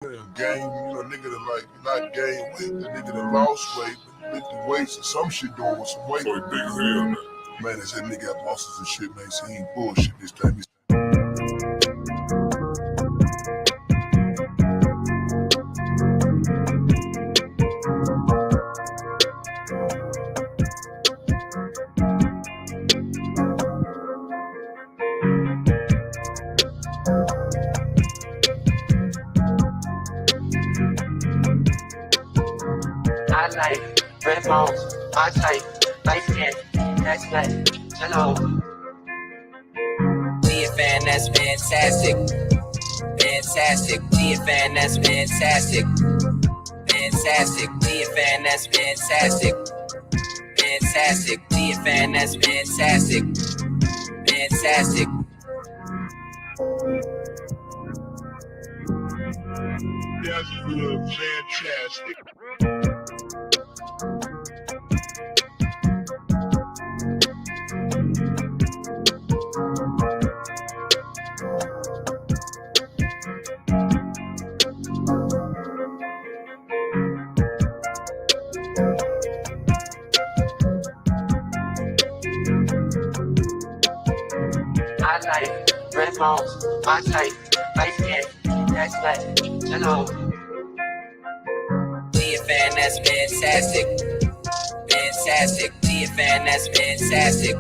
Gain, nigga that like not gain weight, the nigga that lost weight, lifted weights or some shit doing with some weight. So he big as hell now. Man, that nigga got muscles and shit, man. So he ain't bullshit this time. I like red balls, I like light skin, that's like hello. GFN, that's fantastic. Fantastic. GFN, that's fantastic. Fantastic. GFN, that's fantastic. Fantastic. GFN, that's fantastic. Fantastic. That's good, fantastic. I like red balls, I like light skin, that's like hello. GFN, that's fantastic. Fantastic. GFN, that's fantastic.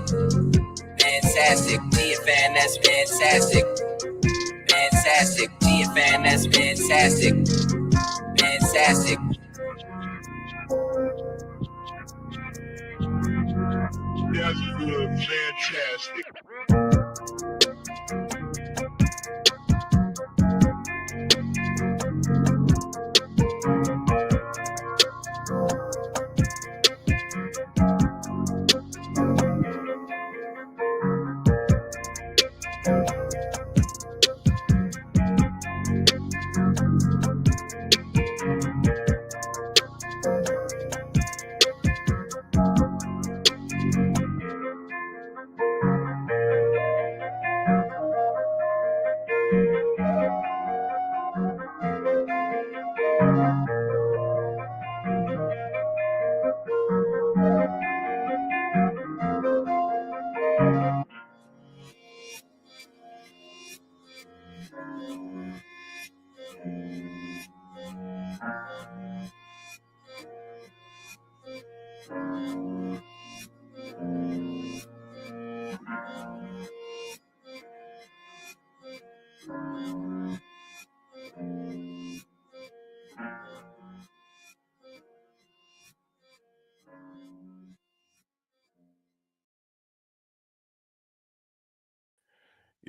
Fantastic. GFN, that's fantastic. Fantastic. GFN, that's fantastic. Fantastic. That's good, fantastic.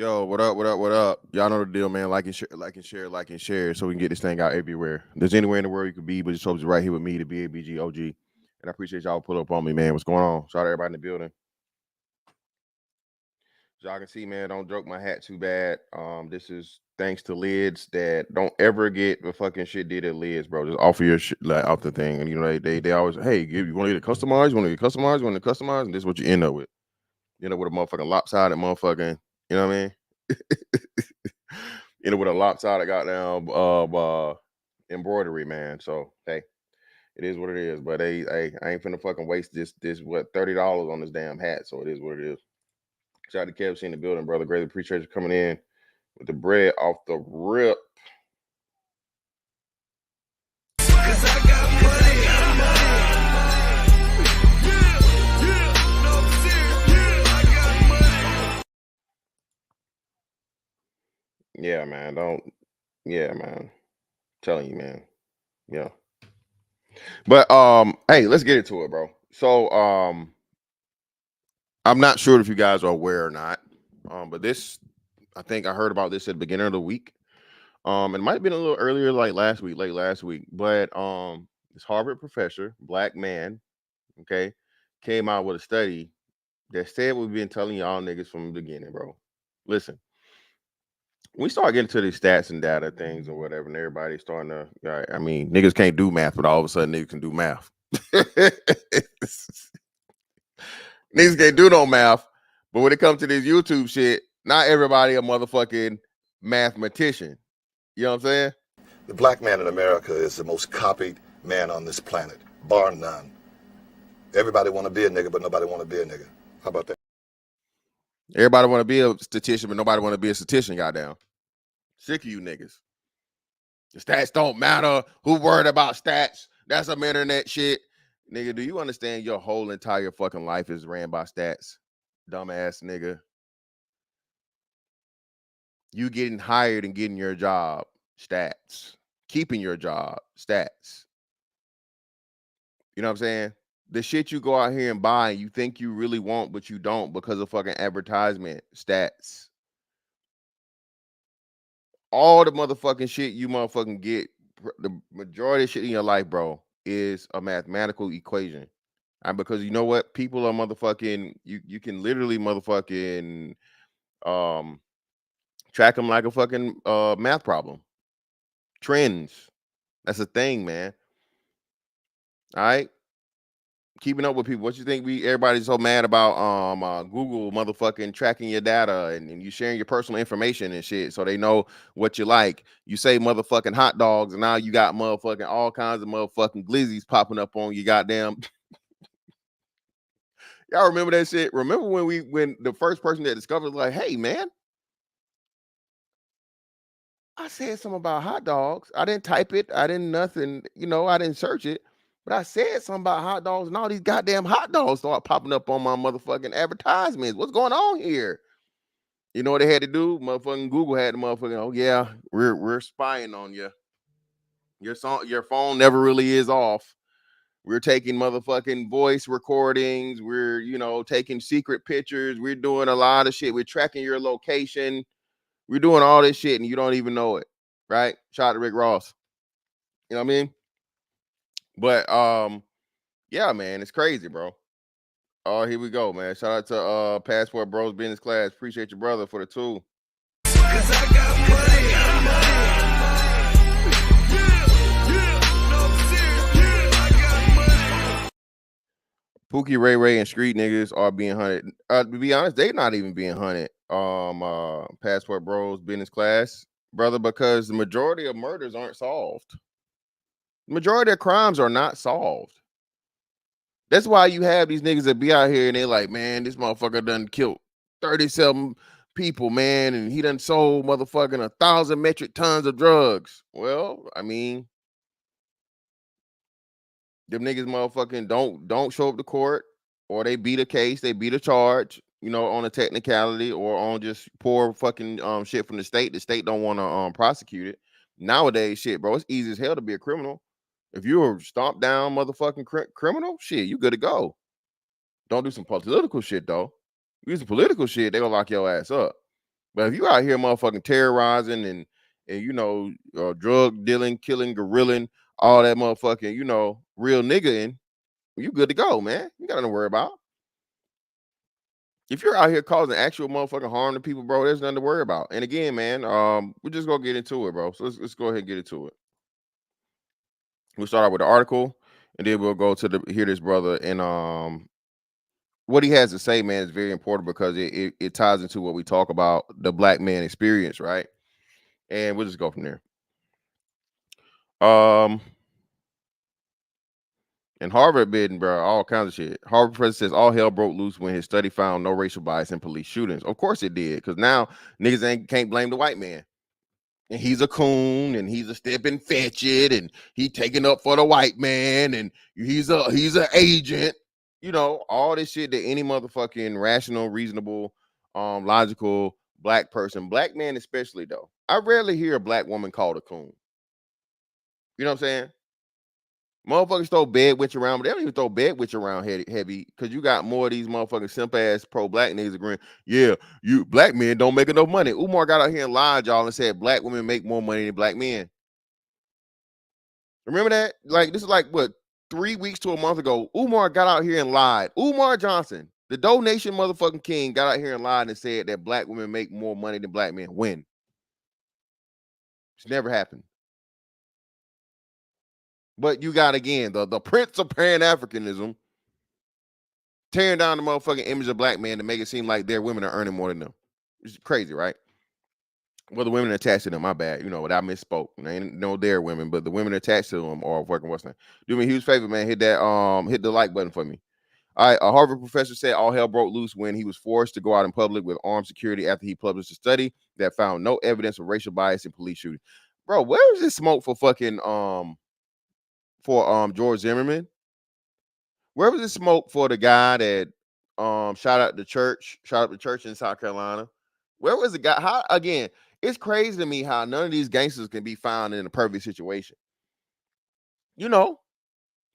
Yo, what up, what up, what up? Y'all know the deal, man. Like and share, like and share, like and share, so we can get this thing out everywhere. There's anywhere in the world you could be, but just hope you're right here with me, the BABG OG. And I appreciate y'all pull up on me, man. What's going on? Shout out to everybody in the building. As y'all can see, man, don't joke my hat too bad. This is thanks to lids that don't ever get the fucking shit did at lids, bro. Just offer your shit like out the thing. And you know, they always, hey, you want to get it customized, you want to get customized, you want to customize, and this is what you end up with. You know, with a motherfucking lopsided motherfucking, you know what I mean? You know, with a lopsided goddamn embroidery, man. So hey, it is what it is. But I ain't finna fucking waste this what $30 on this damn hat. So it is what it is. Shout out to Kev in the building, brother. Greatly appreciate you coming in with the bread off the rip. Cause I got money. Yeah, man. Yeah, man. Telling you, man. Yeah. But hey, let's get into it, bro. So I'm not sure if you guys are aware or not. But this, I think I heard about this at the beginning of the week. It might have been a little earlier, like late last week. But this Harvard professor, black man, okay, came out with a study that said what we've been telling y'all niggas from the beginning, bro. Listen, we start getting to these stats and data things or whatever, and everybody's starting to, I mean, niggas can't do math, but all of a sudden niggas can do math. Niggas can't do no math, but when it comes to this YouTube shit, not everybody a motherfucking mathematician. You know what I'm saying? The black man in America is the most copied man on this planet, bar none. Everybody want to be a nigga, but nobody want to be a nigga. How about that? Everybody want to be a statistician, but nobody want to be a statistician, goddamn. Sick of you niggas. The stats don't matter. Who worried about stats? That's some internet shit. Nigga, do you understand your whole entire fucking life is ran by stats? Dumbass nigga. You getting hired and getting your job, stats. Keeping your job, stats. You know what I'm saying? The shit you go out here and buy and you think you really want, but you don't because of fucking advertisement, stats. All the motherfucking shit you motherfucking get, the majority of shit in your life, bro, is a mathematical equation. And because you know what? People are motherfucking, you can literally motherfucking track them like a fucking math problem. Trends. That's a thing, man. All right. Keeping up with people. What you think everybody's so mad about Google motherfucking tracking your data and you sharing your personal information and shit so they know what you like. You say motherfucking hot dogs and now you got motherfucking all kinds of motherfucking glizzies popping up on you goddamn. Y'all remember that shit? Remember when the first person that discovered was like, hey man, I said something about hot dogs. I didn't type it. I didn't nothing, I didn't search it. But I said something about hot dogs, and all these goddamn hot dogs start popping up on my motherfucking advertisements. What's going on here? You know what they had to do? Motherfucking Google had to motherfucking, oh yeah, we're spying on you. Your phone never really is off. We're taking motherfucking voice recordings. We're, taking secret pictures. We're doing a lot of shit. We're tracking your location. We're doing all this shit and you don't even know it. Right? Shout out to Rick Ross. You know what I mean? But yeah, man, it's crazy, bro. Oh, here we go, man. Shout out to Passport Bros Business Class. Appreciate your brother for the tool. Cause I got money. No, I'm serious. I got money. Pookie, Ray Ray, and street niggas are being hunted. To be honest, they not even being hunted. Passport Bros Business Class, brother, because the majority of murders aren't solved. The majority of crimes are not solved. That's why you have these niggas that be out here and they like, man, this motherfucker done killed 37 people, man, and he done sold motherfucking 1,000 metric tons of drugs. Well, I mean, them niggas motherfucking don't show up to court, or they beat a case, they beat a charge, on a technicality or on just poor fucking shit from the state. The state don't want to prosecute it. Nowadays, shit, bro, it's easy as hell to be a criminal. If you're a stomp down motherfucking criminal, shit, you good to go. Don't do some political shit though. You do some political shit, they gonna lock your ass up. But if you out here motherfucking terrorizing and drug dealing, killing, gorilling, all that motherfucking, real nigga you good to go, man. You got nothing to worry about. If you're out here causing actual motherfucking harm to people, bro, there's nothing to worry about. And again, man, we're just gonna get into it, bro. So let's go ahead and get into it. We'll start out with the article, and then we'll go to hear this brother and what he has to say, man, is very important because it ties into what we talk about, the black man experience, right? And we'll just go from there. And Harvard bidding, bro, all kinds of shit. Harvard professor says all hell broke loose when his study found no racial bias in police shootings. Of course it did, because now niggas can't blame the white man. And he's a coon, and he's a stepping fetch it, and he taking up for the white man, and he's an agent. All this shit that any motherfucking rational, reasonable, logical black person, black man especially though. I rarely hear a black woman called a coon. You know what I'm saying? Motherfuckers throw bed witch around, but they don't even throw bed witch around heavy because you got more of these motherfucking simp ass pro black niggas agreeing. Yeah, you black men don't make enough money. Umar got out here and lied, y'all, and said black women make more money than black men. Remember that? Like, this is like what, 3 weeks to a month ago. Umar got out here and lied. Umar Johnson, the donation motherfucking king, got out here and lied and said that black women make more money than black men. When? It's never happened. But you got, again, the prince of Pan-Africanism tearing down the motherfucking image of black men to make it seem like their women are earning more than them. It's crazy, right? Well, the women attached to them, my bad. You know what? I misspoke. They ain't no dare women, but the women attached to them are fucking what's name. Do me a huge favor, man. Hit that hit the like button for me. All right, a Harvard professor said all hell broke loose when he was forced to go out in public with armed security after he published a study that found no evidence of racial bias in police shootings. Bro, where is this smoke for fucking George Zimmerman? Where was this smoke for the guy that shot out the church in South Carolina? Where was the guy? How again? It's crazy to me how none of these gangsters can be found in a perfect situation. You know,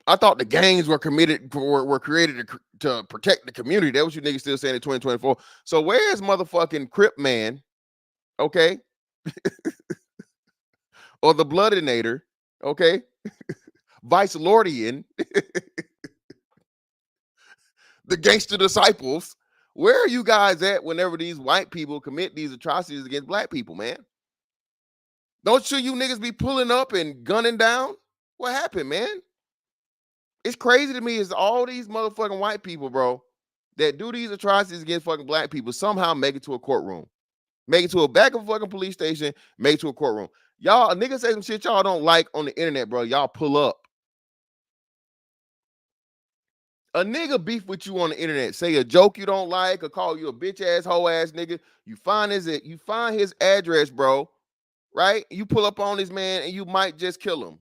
I thought the gangs were created to protect the community. That was you niggas still saying in 2024. So where's motherfucking Crip Man? Okay, or the Bloodinator? Okay, Vice Lordian, the Gangster Disciples. Where are you guys at whenever these white people commit these atrocities against black people, man? Don't you niggas be pulling up and gunning down? What happened, man? It's crazy to me is all these motherfucking white people, bro, that do these atrocities against fucking black people somehow make it to a courtroom. Make it to a back of a fucking police station, make it to a courtroom. Y'all, niggas say some shit y'all don't like on the internet, bro. Y'all pull up. A nigga beef with you on the internet, say a joke you don't like, or call you a bitch ass, hoe ass nigga. You find his address, bro, right? You pull up on this man and you might just kill him.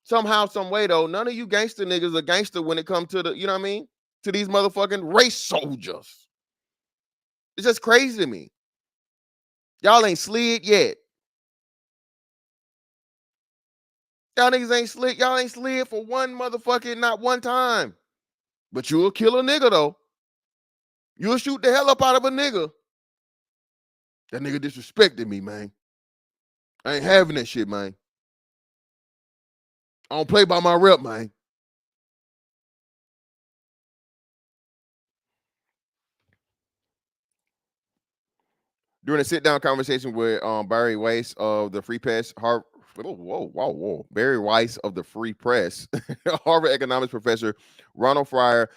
Somehow, some way, though, none of you gangster niggas are gangster when it comes to the, you know what I mean? To these motherfucking race soldiers. It's just crazy to me. Y'all ain't slid yet. Y'all niggas ain't slid. Y'all ain't slid for one motherfucking, not one time. But you'll kill a nigga, though. You'll shoot the hell up out of a nigga. That nigga disrespected me, man. I ain't having that shit, man. I don't play by my rep, man. During a sit-down conversation with Barry Weiss of the Free Press, Barry Weiss of the Free Press, Harvard economics professor Ronald Fryer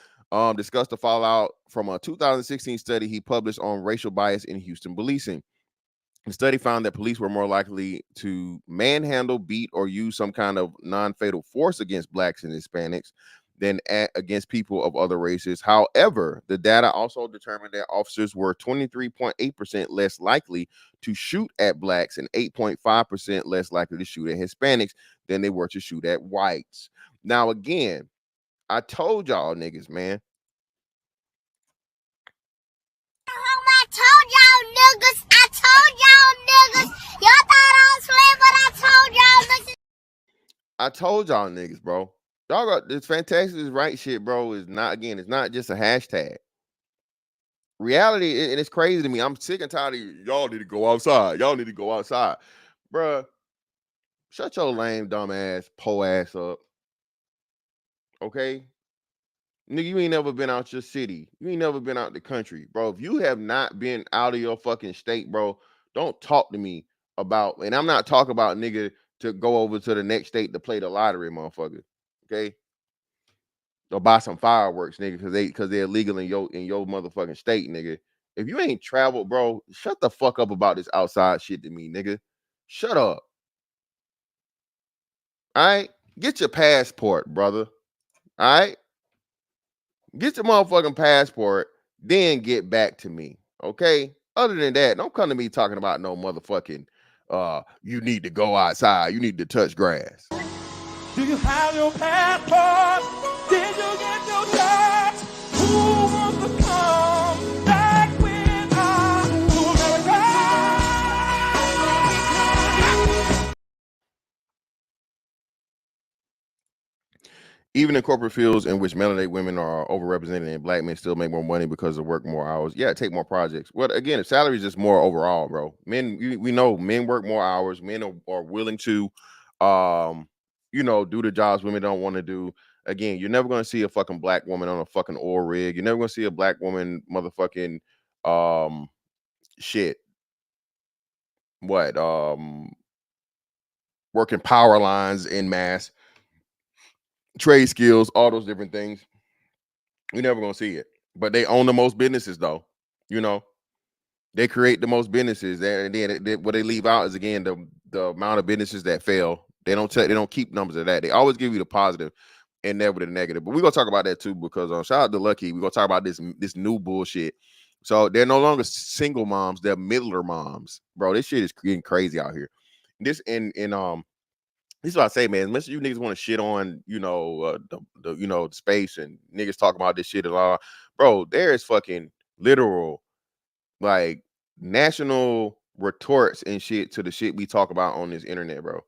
discussed the fallout from a 2016 study he published on racial bias in Houston policing. The study found that police were more likely to manhandle, beat, or use some kind of non-fatal force against blacks and Hispanics than against people of other races. However, the data also determined that officers were 23.8% less likely to shoot at blacks and 8.5% less likely to shoot at Hispanics than they were to shoot at whites. Now, again, I told y'all niggas, man. I told y'all niggas. Y'all thought I was playing, but I told y'all niggas. I told y'all niggas, bro. Y'all got this fantastic is right shit, bro. Is not again, it's not just a hashtag. Reality, and it's crazy to me. I'm sick and tired of y'all need to go outside. Y'all need to go outside. Bruh, shut your lame, dumb ass, po ass up. Okay? Nigga, you ain't never been out your city. You ain't never been out the country. Bro, if you have not been out of your fucking state, bro, don't talk to me about, and I'm not talking about nigga to go over to the next state to play the lottery, motherfucker. Okay? Or buy some fireworks, nigga, because they're illegal in your motherfucking state, nigga. If you ain't traveled, bro, shut the fuck up about this outside shit to me, nigga. Shut up. All right? Get your passport, brother. All right? Get your motherfucking passport, then get back to me. Okay? Other than that, don't come to me talking about no motherfucking you need to go outside. You need to touch grass. Do you have your passport? Did you get your tax? Who wants to come back with us to America? Even in corporate fields in which melanated women are overrepresented and black men still make more money because of work more hours. Yeah, take more projects. Well, again, if salary is just more overall, bro. Men, we know men work more hours. Men are willing to, do the jobs women don't want to do. Again, you're never going to see a fucking black woman on a fucking oil rig. You're never going to see a black woman motherfucking, shit. What? Working power lines in mass. Trade skills, all those different things. You're never gonna see it. But they own the most businesses though, you know. They create the most businesses, and then what they leave out is again the amount of businesses that fail. They don't keep numbers of that. They always give you the positive and never the negative. But we're gonna talk about that too because shout out to Lucky. We're gonna talk about this new bullshit. So they're no longer single moms; they're middler moms, bro. This shit is getting crazy out here. This this is what I say, man. As much as you niggas want to shit on, the space and niggas talking about this shit a lot, bro. There is fucking literal like national retorts and shit to the shit we talk about on this internet, bro.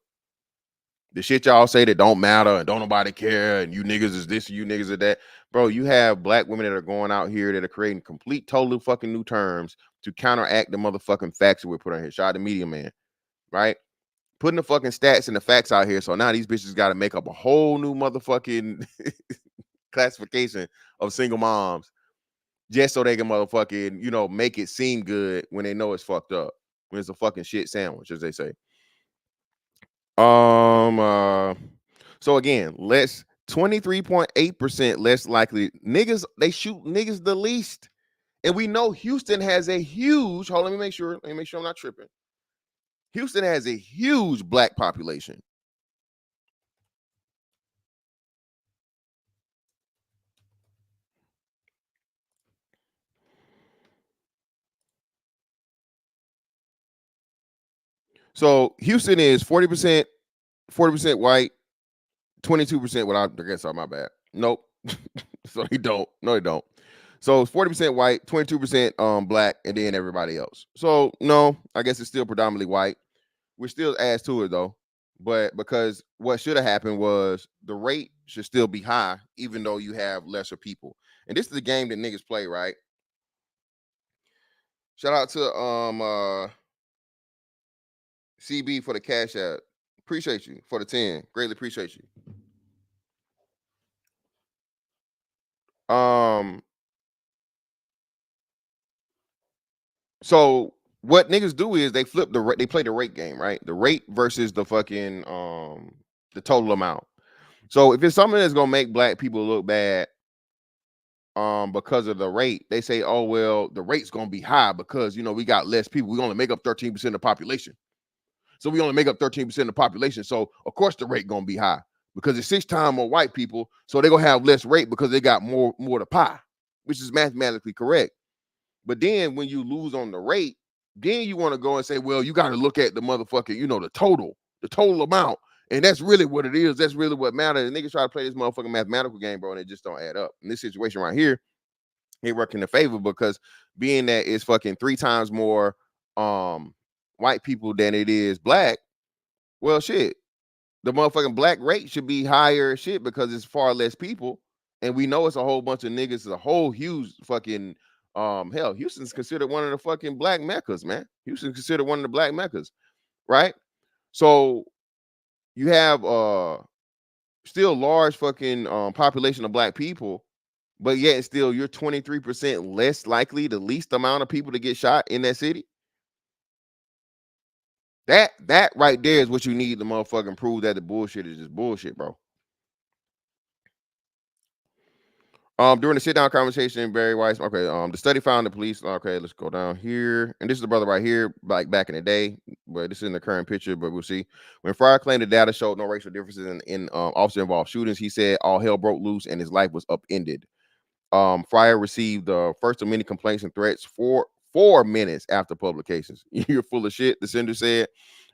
The shit y'all say that don't matter and don't nobody care, and you niggas is this, you niggas are that, bro. You have black women that are going out here that are creating complete, totally fucking new terms to counteract the motherfucking facts that we put on here. Shout out to Media Man, right? Putting the fucking stats and the facts out here. So now these bitches got to make up a whole new motherfucking classification of single moms just so they can motherfucking, make it seem good when they know it's fucked up. When it's a fucking shit sandwich, as they say. So again, 23.8% less likely. Niggas, they shoot niggas the least. And we know Houston has a huge, hold on, let me make sure I'm not tripping. Houston has a huge black population. So Houston is 40% white, 22% without, I guess, my bad. Nope. So they don't. No, they don't. So it's 40% white, 22% black, and then everybody else. So no, I guess it's still predominantly white. We're still ass to it though. But because what should have happened was the rate should still be high, even though you have lesser people. And this is the game that niggas play, right? Shout out to CB for the cash app. Appreciate you for the 10. Greatly appreciate you. So what niggas do is they flip they play the rate game, right? The rate versus the fucking the total amount. So if it's something that's gonna make black people look bad because of the rate, they say, oh well, the rate's gonna be high because we got less people. We only make up 13% of the population. So we only make up 13% of the population. So of course the rate gonna be high because it's 6 times more white people. So they're gonna have less rate because they got more to pie, which is mathematically correct. But then when you lose on the rate, then you want to go and say, well, you got to look at the motherfucking, the total amount. And that's really what it is. That's really what matters. And niggas try to play this motherfucking mathematical game, bro, and it just don't add up. In this situation right here, it work in the favor because being that it's fucking 3 times more white people than it is black, well, shit, the motherfucking black rate should be higher shit because it's far less people. And we know it's a whole bunch of niggas, it's a whole huge fucking hell, Houston's considered one of the fucking black meccas, man. Houston's considered one of the black meccas, right? So you have still large fucking population of black people, but yet still you're 23% less likely, the least amount of people to get shot in that city. That right there is what you need to motherfucking prove that the bullshit is just bullshit, bro. During the sit-down conversation, Barry Weiss, okay, the study found the police, okay, let's go down here. And this is the brother right here, like back in the day, but this is in the current picture, but we'll see. When Fryer claimed the data showed no racial differences in officer-involved shootings, he said all hell broke loose and his life was upended. Fryer received the first of many complaints and threats 4 minutes after publications. You're full of shit, the sender said.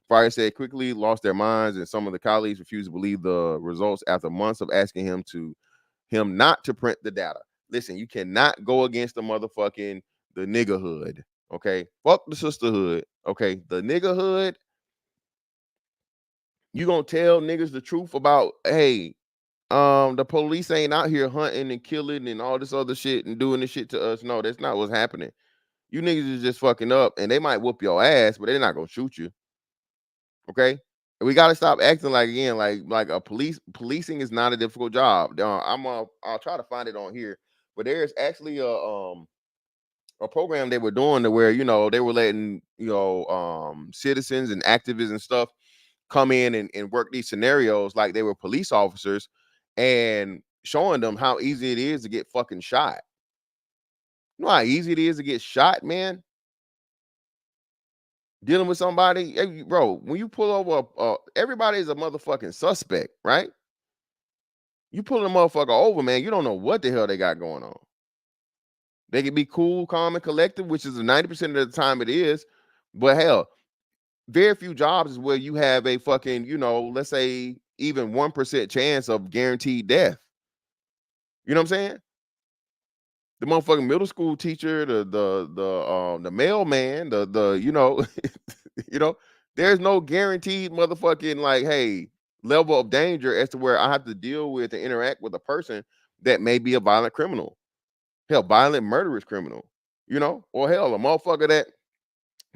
Fryer said quickly lost their minds, and some of the colleagues refused to believe the results after months of asking him not to print the data. Listen, you cannot go against the niggerhood. Okay, fuck the sisterhood. Okay, the niggerhood. You gonna tell niggas the truth about, hey, the police ain't out here hunting and killing and all this other shit and doing this shit to us. No, that's not what's happening. You niggas is just fucking up, and they might whoop your ass, but they're not gonna shoot you. Okay. We got to stop acting like, again, like policing is not a difficult job. I'll try to find it on here, but there's actually a program they were doing to where they were letting citizens and activists and stuff come in and work these scenarios like they were police officers and showing them how easy it is to get fucking shot. You know how easy it is to get shot, man? dealing with somebody, hey, bro, when you pull over, everybody is a motherfucking suspect, right? You pulling a motherfucker over, man, you don't know what the hell they got going on. They can be cool, calm, and collected, which is 90% of the time it is. But hell, very few jobs is where you have a fucking, let's say even 1% chance of guaranteed death. You know what I'm saying? The motherfucking middle school teacher, the mailman, you know, there's no guaranteed motherfucking like, hey, level of danger as to where I have to deal with and interact with a person that may be a violent criminal, hell, violent murderous criminal, or hell, a motherfucker that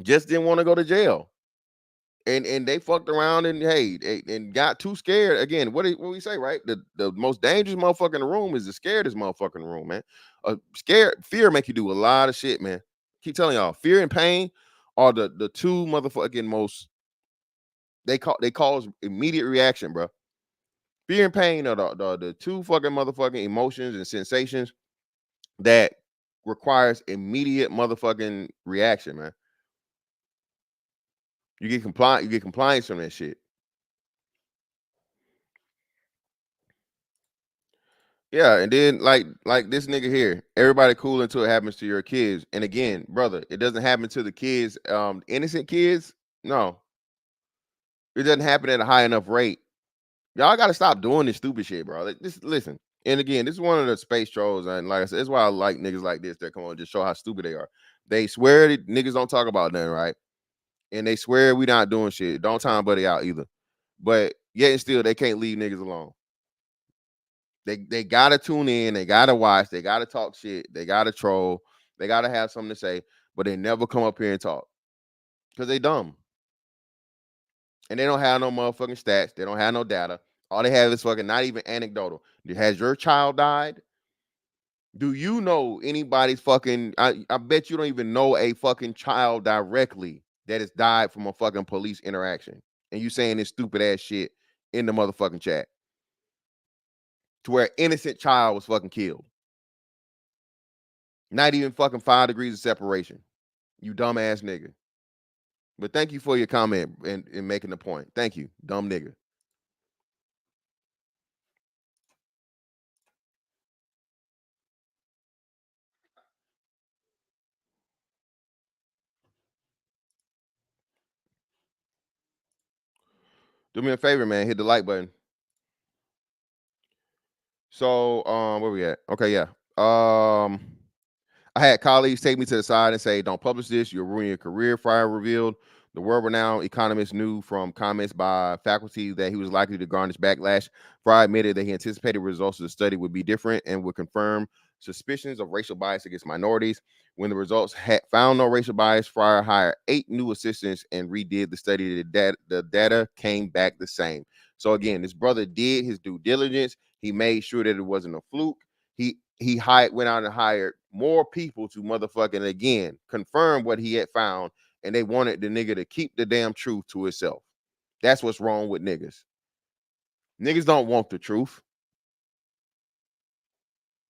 just didn't want to go to jail. And they fucked around and and got too scared. Again, what we say, right? The most dangerous motherfucker in the room is the scaredest motherfucker in the room, man. Fear make you do a lot of shit, man. Keep telling y'all, fear and pain are the two motherfucking most they cause immediate reaction, bro. Fear and pain are the two fucking motherfucking emotions and sensations that requires immediate motherfucking reaction, man. You get compliance from that shit. Yeah, and then like this nigga here, everybody cool until it happens to your kids. And again, brother, it doesn't happen to the kids, innocent kids. No, it doesn't happen at a high enough rate. Y'all got to stop doing this stupid shit, bro. Just listen. And again, this is one of the space trolls, and like I said, that's why I like niggas like this that come on just show how stupid they are. They swear that niggas don't talk about nothing, right? And they swear we not doing shit. Don't time buddy out either. But yet and still, they can't leave niggas alone. They gotta tune in, they gotta watch, they gotta talk shit, they gotta troll, they gotta have something to say, but they never come up here and talk because they dumb and they don't have no motherfucking stats, they don't have no data. All they have is fucking not even anecdotal. Has your child died? Do you know anybody's fucking? I bet you don't even know a fucking child directly that has died from a fucking police interaction, and you saying this stupid ass shit in the motherfucking chat to where innocent child was fucking killed. Not even fucking 5 degrees of separation. You dumbass nigga. But thank you for your comment and making the point. Thank you, dumb nigga. Do me a favor, man. Hit the like button. So, where we at? Okay, yeah. I had colleagues take me to the side and say, "Don't publish this. You're ruining your career." Fryer revealed the world-renowned economist knew from comments by faculty that he was likely to garnish backlash. Fryer admitted that he anticipated results of the study would be different and would confirm suspicions of racial bias against minorities. When the results had found no racial bias, Fryer hired 8 new assistants and redid the study. The data came back the same. So again, this brother did his due diligence. He made sure that it wasn't a fluke. He went out and hired more people to motherfucking again confirm what he had found, and they wanted the nigga to keep the damn truth to itself. That's what's wrong with niggas. Niggas don't want the truth.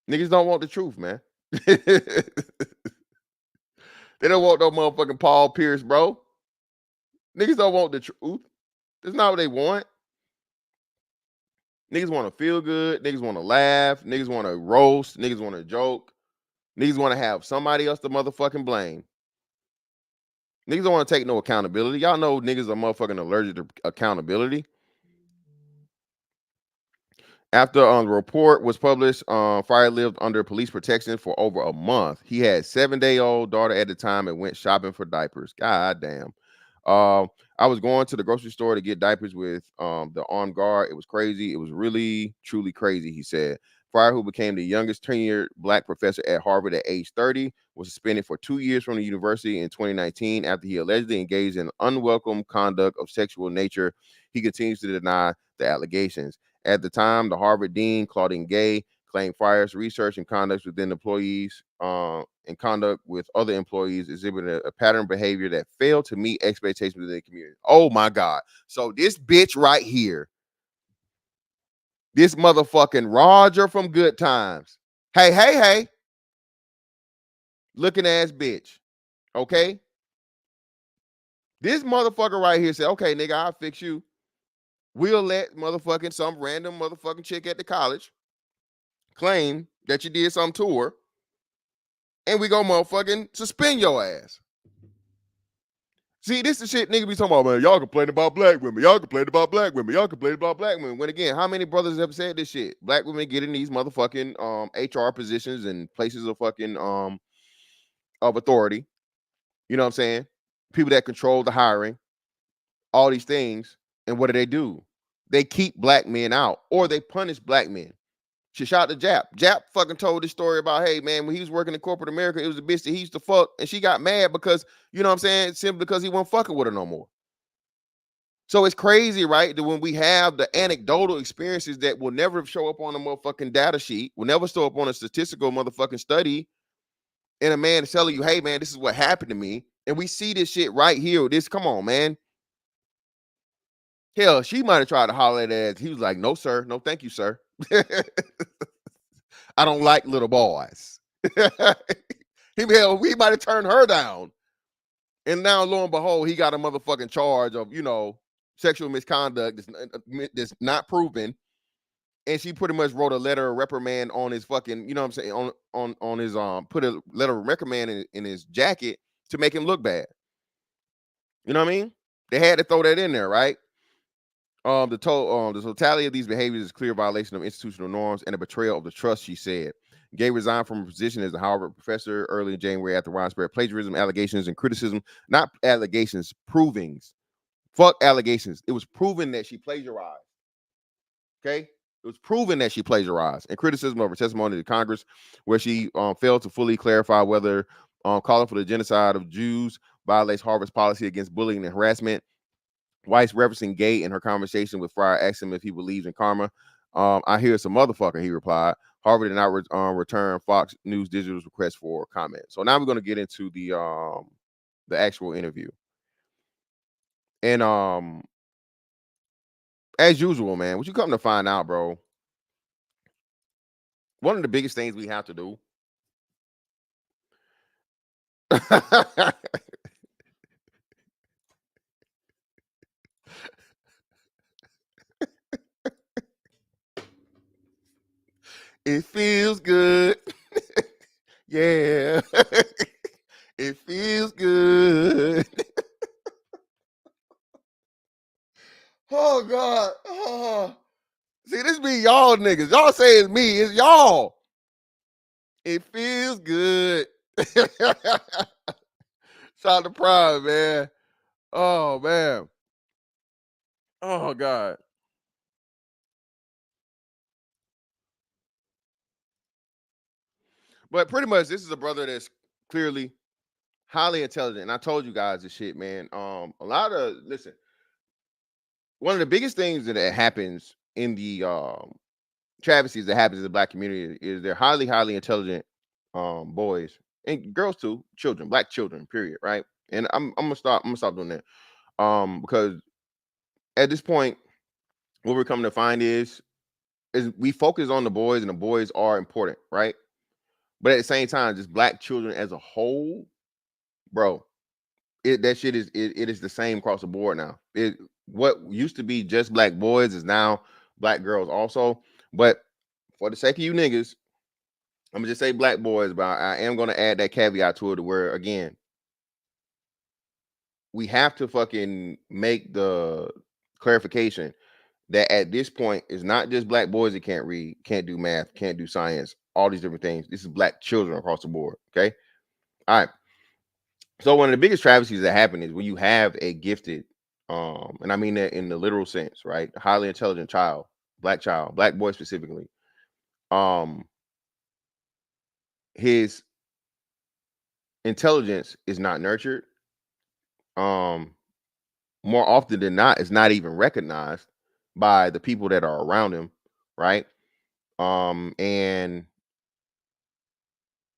Niggas don't want the truth, man. They don't want no motherfucking Paul Pierce, bro. Niggas don't want the truth. That's not what they want. Niggas want to feel good. Niggas want to laugh. Niggas want to roast. Niggas want to joke. Niggas want to have somebody else to motherfucking blame. Niggas don't want to take no accountability. Y'all know niggas are motherfucking allergic to accountability. After the report was published, Fryer lived under police protection for over a month. He had 7-day-old daughter at the time and went shopping for diapers. God damn. I was going to the grocery store to get diapers with the armed guard. It was crazy. It was really, truly crazy, he said. Fryer, who became the youngest tenured black professor at Harvard at age 30, was suspended for 2 years from the university in 2019 after he allegedly engaged in unwelcome conduct of sexual nature. He continues to deny the allegations. At the time, the Harvard dean, Claudine Gay, claimed Fryer's research and conduct within employees and conduct with other employees exhibited a pattern of behavior that failed to meet expectations within the community. Oh my God. So this bitch right here, this motherfucking Roger from Good Times. Hey. Looking ass bitch. Okay? This motherfucker right here said, okay, nigga, I'll fix you. We'll let motherfucking some random motherfucking chick at the college claim that you did something to her, and we go motherfucking suspend your ass. See, this is the shit nigga be talking about, man. Y'all complain about black women. Y'all complain about black women. Y'all complain about black women. When again, how many brothers have said this shit? Black women get in these motherfucking HR positions and places of fucking of authority. You know what I'm saying? People that control the hiring, all these things. And what do? They keep black men out, or they punish black men. She shot the Jap. Jap fucking told this story about, hey, man, when he was working in corporate America, it was a bitch that he used to fuck, and she got mad because, you know what I'm saying, simply because he wasn't fucking with her no more. So it's crazy, right, that when we have the anecdotal experiences that will never show up on a motherfucking data sheet, will never show up on a statistical motherfucking study, and a man is telling you, hey, man, this is what happened to me, and we see this shit right here. This, come on, man. Hell, she might have tried to holler at ass. He was like, no, sir. No, thank you, sir. I don't like little boys. he might have turned her down. And now, lo and behold, he got a motherfucking charge of, sexual misconduct that's not proven. And she pretty much wrote a letter of reprimand on his fucking, you know what I'm saying, on his put a letter of reprimand in his jacket to make him look bad. You know what I mean? They had to throw that in there, right? The totality of these behaviors is a clear violation of institutional norms and a betrayal of the trust, she said. Gay resigned from a position as a Harvard professor early in January after widespread plagiarism allegations and criticism. Not allegations, provings. Fuck allegations. It was proven that she plagiarized. Okay? It was proven that she plagiarized, and criticism of her testimony to Congress, where she failed to fully clarify whether calling for the genocide of Jews violates Harvard's policy against bullying and harassment. Weiss referencing Gay in her conversation with Fryer asked him if he believes in karma. I hear some motherfucker, he replied. Harvard did not return Fox News Digital's request for comment. So now we're going to get into the actual interview. And as usual, man, what you come to find out, bro, one of the biggest things we have to do it feels good. Yeah. It feels good. Oh, God. Oh. See, this be y'all niggas. Y'all say it's me. It's y'all. It feels good. Shout out to Prime, man. Oh, man. Oh, God. But pretty much, this is a brother that's clearly highly intelligent. And I told you guys this shit, man. Listen, one of the biggest things that happens in the travesties that happens in the black community is they're highly, highly intelligent boys and girls too, children, black children, period, right? And I'm gonna stop doing that. Because at this point, what we're coming to find is we focus on the boys, and the boys are important, right? But at the same time, just black children as a whole, bro, that shit is it is the same across the board now. What used to be just black boys is now black girls also. But for the sake of you niggas, I'm gonna just say black boys, but I am gonna add that caveat to it where again, we have to fucking make the clarification that at this point it's not just black boys that can't read, can't do math, can't do science, all these different things. This is black children across the board. Okay. All right. So one of the biggest travesties that happen is when you have a gifted, and I mean that in the literal sense, right? Highly intelligent child, black boy specifically. His intelligence is not nurtured. More often than not, it's not even recognized by the people that are around him, right? And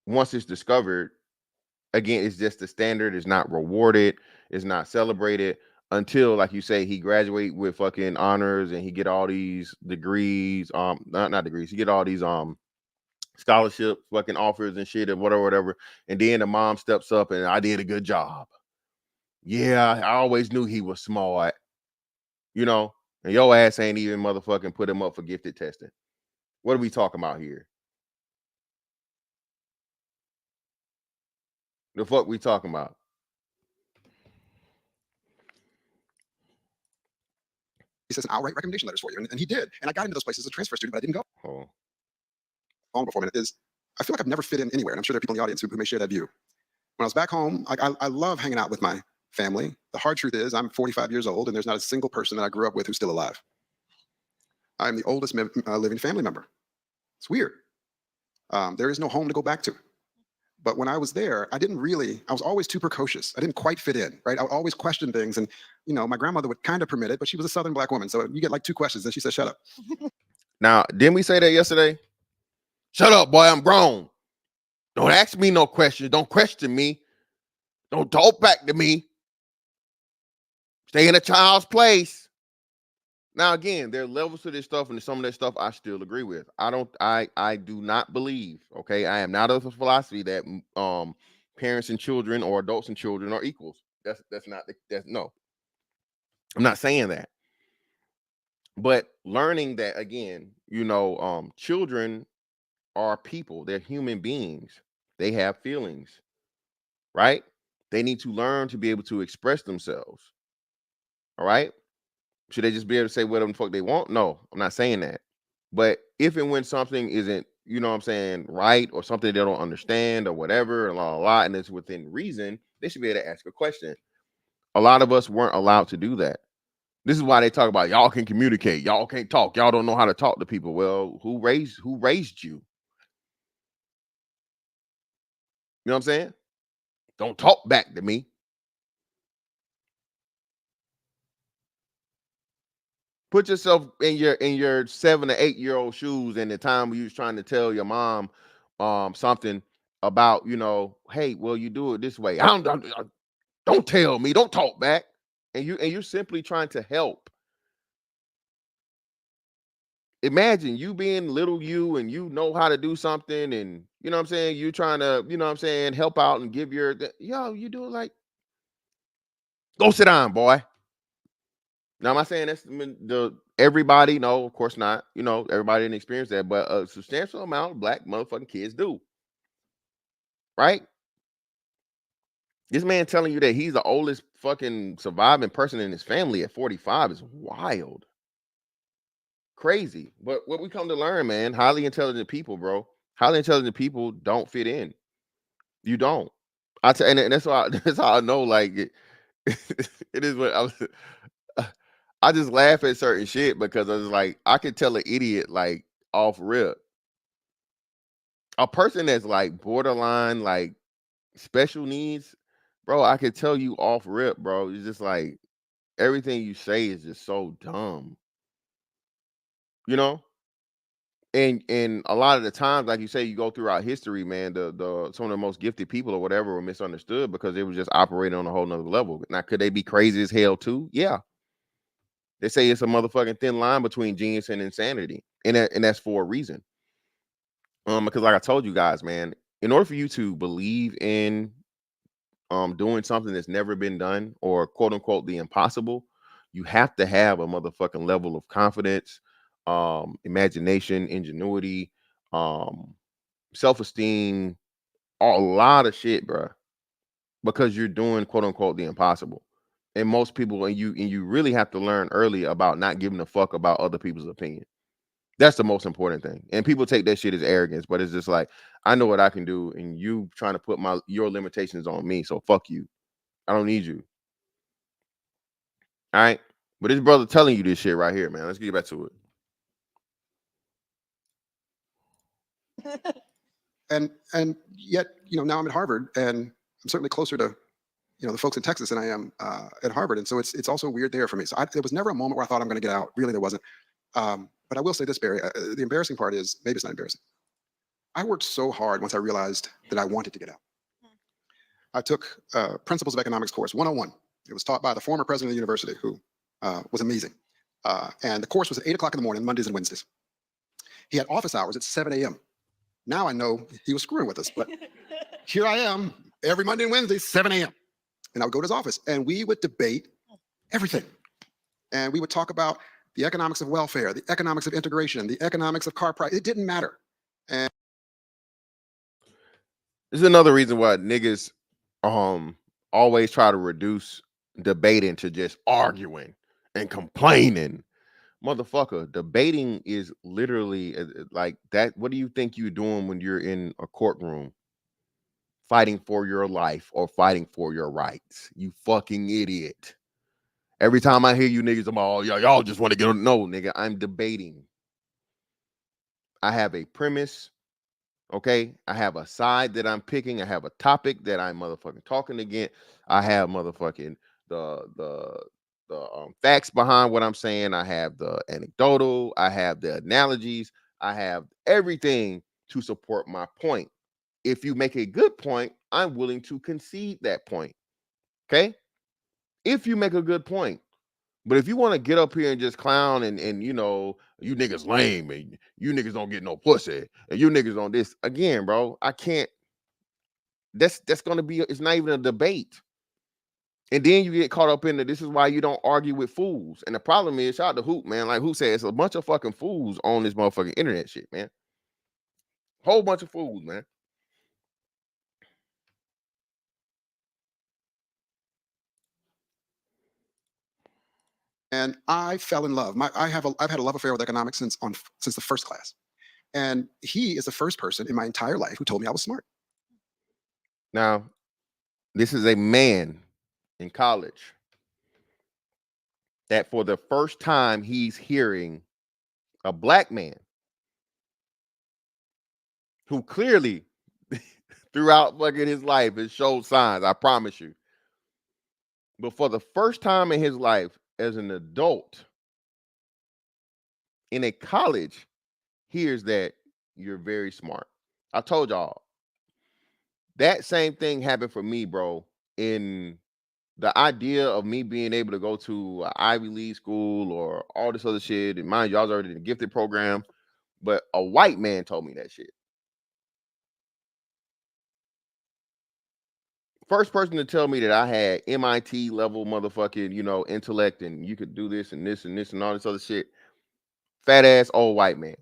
once it's discovered, again, it's just the standard. It's not rewarded. It's not celebrated until, like you say, he graduate with fucking honors and he get all these degrees. Not degrees. He get all these scholarship fucking offers and shit and whatever. And then the mom steps up and I did a good job. Yeah, I always knew he was smart, you know, and your ass ain't even motherfucking put him up for gifted testing. What are we talking about here? The fuck we talking about? He says, I'll write recommendation letters for you. And he did. And I got into those places as a transfer student, but I didn't go. Oh. On before a minute is, I feel like I've never fit in anywhere. And I'm sure there are people in the audience who may share that view. When I was back home, I love hanging out with my family. The hard truth is I'm 45 years old and there's not a single person that I grew up with who's still alive. I'm the oldest living family member. It's weird. There is no home to go back to. But when I was there, I was always too precocious. I didn't quite fit in, right? I would always question things. And, you know, my grandmother would kind of permit it, but she was a Southern black woman. So you get like 2 questions. And she said, shut up. Now, didn't we say that yesterday? Shut up, boy, I'm grown. Don't ask me no questions. Don't question me. Don't talk back to me. Stay in a child's place. Now, again, there are levels to this stuff, and some of that stuff I still agree with. I do not believe, okay? I am not of the philosophy that parents and children or adults and children are equals. No. I'm not saying that. But learning that, again, you know, children are people. They're human beings. They have feelings, right? They need to learn to be able to express themselves. All right? Should they just be able to say whatever the fuck they want? No, I'm not saying that. But if and when something isn't, you know what I'm saying, right, or something they don't understand or whatever, and it's within reason, they should be able to ask a question. A lot of us weren't allowed to do that. This is why they talk about y'all can communicate, y'all can't talk, y'all don't know how to talk to people. Well, who raised you? You know what I'm saying? Don't talk back to me. Put yourself in your 7 or 8 year old shoes in the time when you was trying to tell your mom something about, you know, hey, well, you do it this way. Don't tell me, don't talk back. And you're simply trying to help. Imagine you being little you and you know how to do something, and you know what I'm saying, you trying to, you know what I'm saying, help out and give you do it like, go sit down, boy. Now, am I saying that's everybody? No, of course not. You know, everybody didn't experience that, but a substantial amount of black motherfucking kids do. Right? This man telling you that he's the oldest fucking surviving person in his family at 45 is wild. Crazy. But what we come to learn, man, highly intelligent people, bro. Highly intelligent people don't fit in. You don't. And that's why that's how I know, like, it is what I was. I just laugh at certain shit because I was like, I could tell an idiot like off rip. A person that's like borderline, like special needs, bro, I could tell you off rip, bro. It's just like everything you say is just so dumb. You know? And a lot of the times, like you say, you go throughout history, man, the some of the most gifted people or whatever were misunderstood because they were just operating on a whole nother level. Now, could they be crazy as hell too? Yeah. They say it's a motherfucking thin line between genius and insanity. And that's for a reason. Because like I told you guys, man, in order for you to believe in doing something that's never been done or quote unquote the impossible, you have to have a motherfucking level of confidence, imagination, ingenuity, self-esteem, a lot of shit, bro. Because you're doing quote unquote the impossible. And most people, and you really have to learn early about not giving a fuck about other people's opinion. That's the most important thing. And people take that shit as arrogance, but it's just like, I know what I can do, and you trying to put your limitations on me. So fuck you. I don't need you. All right. But this brother telling you this shit right here, man. Let's get back to it. And yet, you know, now I'm at Harvard, and I'm certainly closer to, you know, the folks in Texas than I am at Harvard. And so it's also weird there for me. So there was never a moment where I thought I'm going to get out. Really, there wasn't. But I will say this, Barry, the embarrassing part is, maybe it's not embarrassing. I worked so hard once I realized that I wanted to get out. I took Principles of Economics course 101. It was taught by the former president of the university, who was amazing. And the course was at 8 o'clock in the morning, Mondays and Wednesdays. He had office hours at 7 a.m. Now I know he was screwing with us, but here I am every Monday and Wednesday, 7 a.m. and I would go to his office, and we would debate everything. And we would talk about the economics of welfare, the economics of integration, the economics of car price. It didn't matter. And This is another reason why niggas always try to reduce debating to just arguing and complaining. Motherfucker, debating is literally like that. What do you think you're doing when you're in a courtroom fighting for your life or fighting for your rights? You fucking idiot. Every time I hear you niggas, I'm all, y'all just want to get on. No, nigga, I'm debating. I have a premise. Okay, I have a side that I'm picking. I have a topic that I'm motherfucking talking against. I have motherfucking the facts behind what I'm saying. I have the anecdotal. I have the analogies. I have everything to support my point. If you make a good point, I'm willing to concede that point. Okay, if you make a good point. But if you want to get up here and just clown and you niggas lame and you niggas don't get no pussy and you niggas on this again, bro, I can't. That's gonna be. It's not even a debate. And then you get caught up in this is why you don't argue with fools. And the problem is, shout out to Hoop, man. Like Hoop said, it's a bunch of fucking fools on this motherfucking internet shit, man. Whole bunch of fools, man. And I fell in love. I've had a love affair with economics since the first class. And he is the first person in my entire life who told me I was smart. Now, this is a man in college that for the first time he's hearing a black man who clearly throughout fucking his life has showed signs, I promise you. But for the first time in his life as an adult in a college, hears that you're very smart. I told y'all that same thing happened for me, bro. In the idea of me being able to go to an Ivy League school or all this other shit, and mind you, I was already in the gifted program, but a white man told me that shit. First person to tell me that I had MIT level motherfucking, intellect and you could do this and this and this and all this other shit. Fat ass old white man.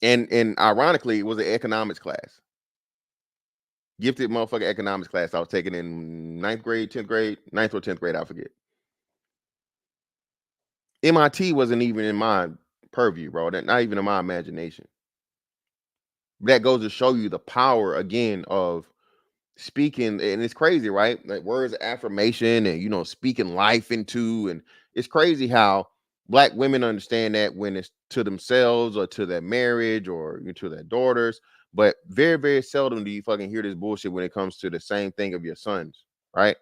And ironically, it was an economics class. Gifted motherfucking economics class I was taking in 9th grade, 10th grade, 9th or 10th grade, I forget. MIT wasn't even in my purview, bro. That not even in my imagination. That goes to show you the power again of speaking, and it's crazy, right? Like words of affirmation and speaking life into, and it's crazy how black women understand that when it's to themselves or to their marriage or to their daughters, but very, very seldom do you fucking hear this bullshit when it comes to the same thing of your sons, right?